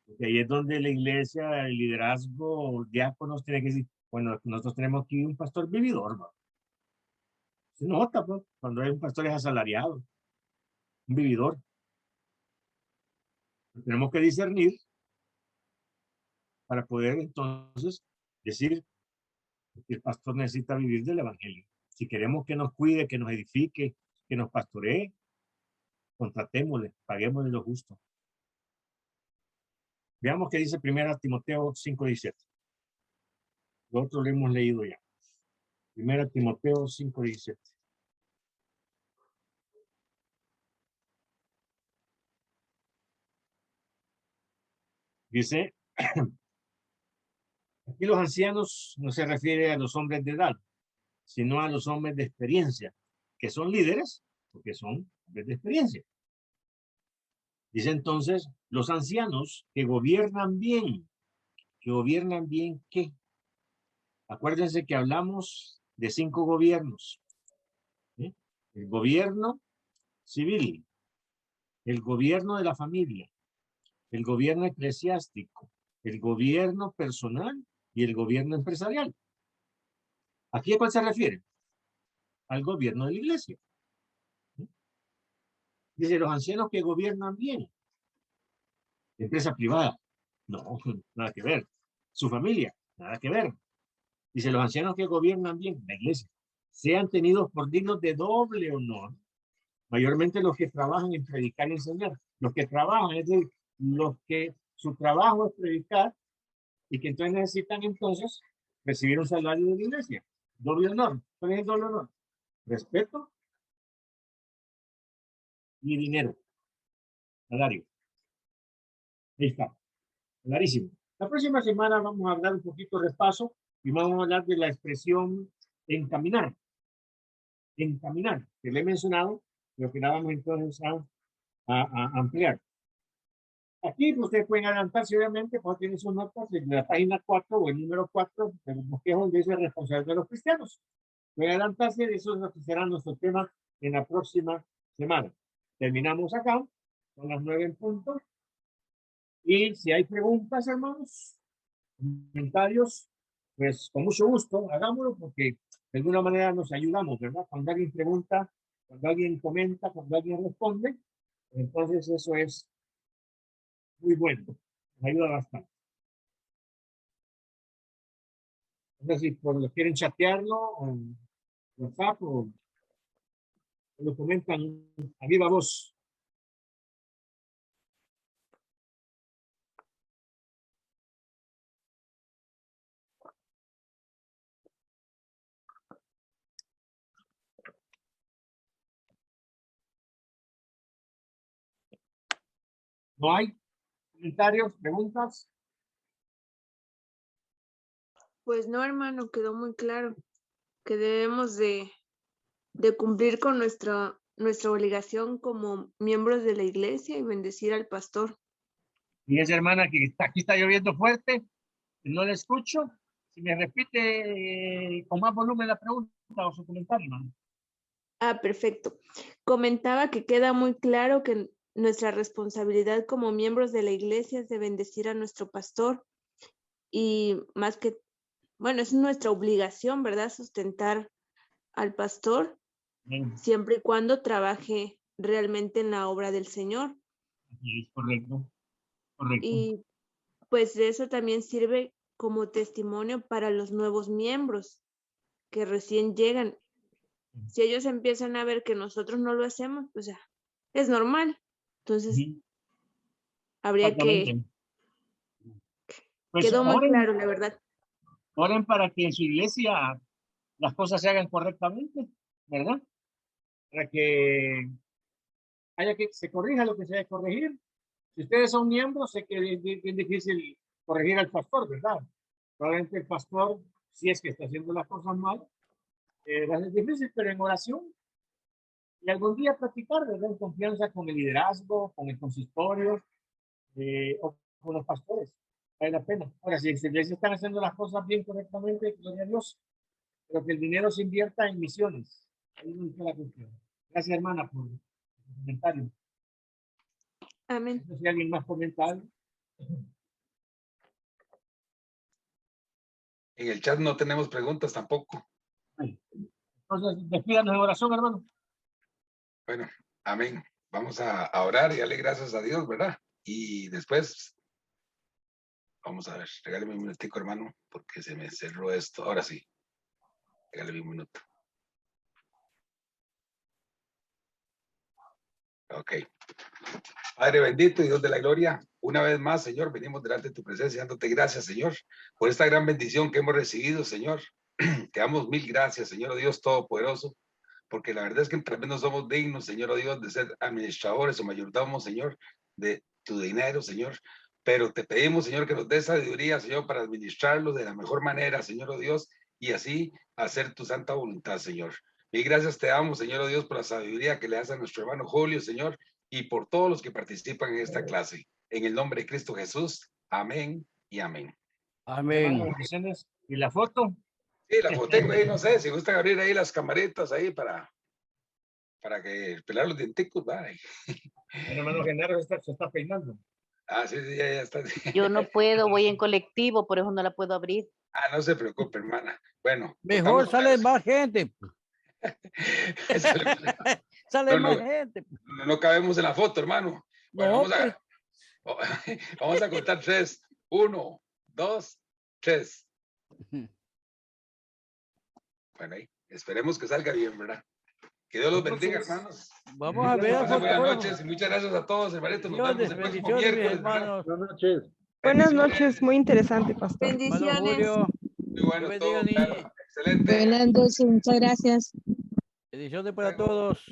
Porque ahí es donde la iglesia, el liderazgo, diáconos, tiene que decir, bueno, nosotros tenemos aquí un pastor vividor, ¿no? Se nota, pues, cuando hay un pastor es asalariado, un vividor. Tenemos que discernir para poder entonces decir que el pastor necesita vivir del evangelio. Si queremos que nos cuide, que nos edifique, que nos pastoree, contratémosle, paguémosle lo justo. Veamos qué dice 1 Timoteo 5:17. Lo otro lo hemos leído ya. 1 Timoteo 5:17. Dice, aquí los ancianos no se refiere a los hombres de edad, sino a los hombres de experiencia, que son líderes, porque son hombres de experiencia. Dice entonces, los ancianos que gobiernan bien. ¿Que gobiernan bien qué? Acuérdense que hablamos de 5 gobiernos. ¿Sí? El gobierno civil, el gobierno de la familia, el gobierno eclesiástico, el gobierno personal y el gobierno empresarial. ¿Aquí a cuál se refiere? Al gobierno de la iglesia. ¿Sí? Dice, los ancianos que gobiernan bien. Empresa privada. No, nada que ver. Su familia, nada que ver. Dice, los ancianos que gobiernan bien, la iglesia, sean tenidos por dignos de doble honor, mayormente los que trabajan en predicar y enseñar. Los que trabajan, es decir, los que su trabajo es predicar y que entonces necesitan entonces recibir un salario de la iglesia. Doble honor. ¿Cuál es el doble honor? Respeto y dinero. Salario. Ahí está. Clarísimo. La próxima semana vamos a hablar un poquito de repaso y vamos a hablar de la expresión encaminar. Encaminar, que le he mencionado, pero que la vamos entonces a ampliar. Aquí ustedes pueden adelantarse, obviamente, cuando tienen sus notas en la página 4 o el número 4 del bosquejo donde dice responsabilidad de los cristianos. Pueden adelantarse, eso es lo que será nuestro tema en la próxima semana. Terminamos acá, son las 9 en punto. Y si hay preguntas, hermanos, comentarios, pues con mucho gusto, hagámoslo porque de alguna manera nos ayudamos, ¿verdad? Cuando alguien pregunta, cuando alguien comenta, cuando alguien responde, entonces eso es muy bueno, nos ayuda bastante. Entonces, si por lo quieren chatearlo o WhatsApp o lo comentan a viva voz. ¿No hay comentarios, preguntas? Pues no, hermano, quedó muy claro que debemos de cumplir con nuestra obligación como miembros de la iglesia y bendecir al pastor. Y esa hermana que aquí está lloviendo fuerte, no le escucho. Si me repite con más volumen la pregunta o su comentario, hermano. Ah, perfecto. Comentaba que queda muy claro que nuestra responsabilidad como miembros de la iglesia es de bendecir a nuestro pastor y más que, bueno, es nuestra obligación, ¿verdad? Sustentar al pastor siempre y cuando trabaje realmente en la obra del Señor. Sí, correcto, correcto. Y pues eso también sirve como testimonio para los nuevos miembros que recién llegan. Si ellos empiezan a ver que nosotros no lo hacemos, pues ya, es normal. Entonces, habría que... Exactamente. Pues Quedó muy claro, la verdad. oren para que en su iglesia las cosas se hagan correctamente, ¿verdad? Para que haya que se corrija lo que se debe corregir. Si ustedes son miembros, sé que es bien difícil corregir al pastor, ¿verdad? Probablemente el pastor, si es que está haciendo las cosas mal, va a ser difícil, pero en oración y algún día practicar, ¿verdad? En confianza con el liderazgo, con el consistorio o con los pastores. Vale la pena. Ahora, si les están haciendo las cosas bien correctamente, gloria a Dios, pero que el dinero se invierta en misiones. Ahí no está la cuestión. Gracias, hermana, por el comentario. Amén. No sé si alguien más comenta algo. En el chat no tenemos preguntas tampoco. Entonces, despídanos en oración, hermano. Bueno, amén. Vamos a orar y darle gracias a Dios, ¿verdad? Y después, vamos a ver, regáleme un minutico, hermano, porque se me cerró esto. Ahora sí, regáleme un minuto. Ok. Padre bendito y Dios de la gloria, una vez más, Señor, venimos delante de tu presencia, dándote gracias, Señor, por esta gran bendición que hemos recibido, Señor. Te damos mil gracias, Señor Dios Todopoderoso, porque la verdad es que tal vez no somos dignos, Señor Dios, de ser administradores o mayordomos, Señor, de tu dinero, Señor. Pero te pedimos, Señor, que nos des sabiduría, Señor, para administrarlo de la mejor manera, Señor Dios, y así hacer tu santa voluntad, Señor. Mil gracias te damos, Señor Dios, por la sabiduría que le das a nuestro hermano Julio, Señor, y por todos los que participan en esta clase. En el nombre de Cristo Jesús. Amén y amén. Amén. ¿Y la foto? Sí, la foto tengo ahí, no sé, si gustan abrir ahí las camaritas ahí para que pelar los dienticos, va. El hermano Genaro se está peinando. Ah, sí, sí, ya está. Yo no puedo, voy en colectivo, por eso no la puedo abrir. Ah, no se preocupe, hermana. Bueno. Mejor sale más gente. Sale más gente. No cabemos en la foto, hermano. Bueno, no, vamos a contar 3. 1, 2, 3. Bueno, ahí. Esperemos que salga bien, ¿verdad? Que Dios los bendiga, hermanos. Vamos a ver. Buenas noches y muchas gracias a todos, hermanitos. Nos vemos el próximo miércoles. Buenas noches. Buenas noches, muy interesante, pastor. Bendiciones. Muy bueno todo, claro. Excelente. Buenas noches, muchas gracias. Bendiciones para todos.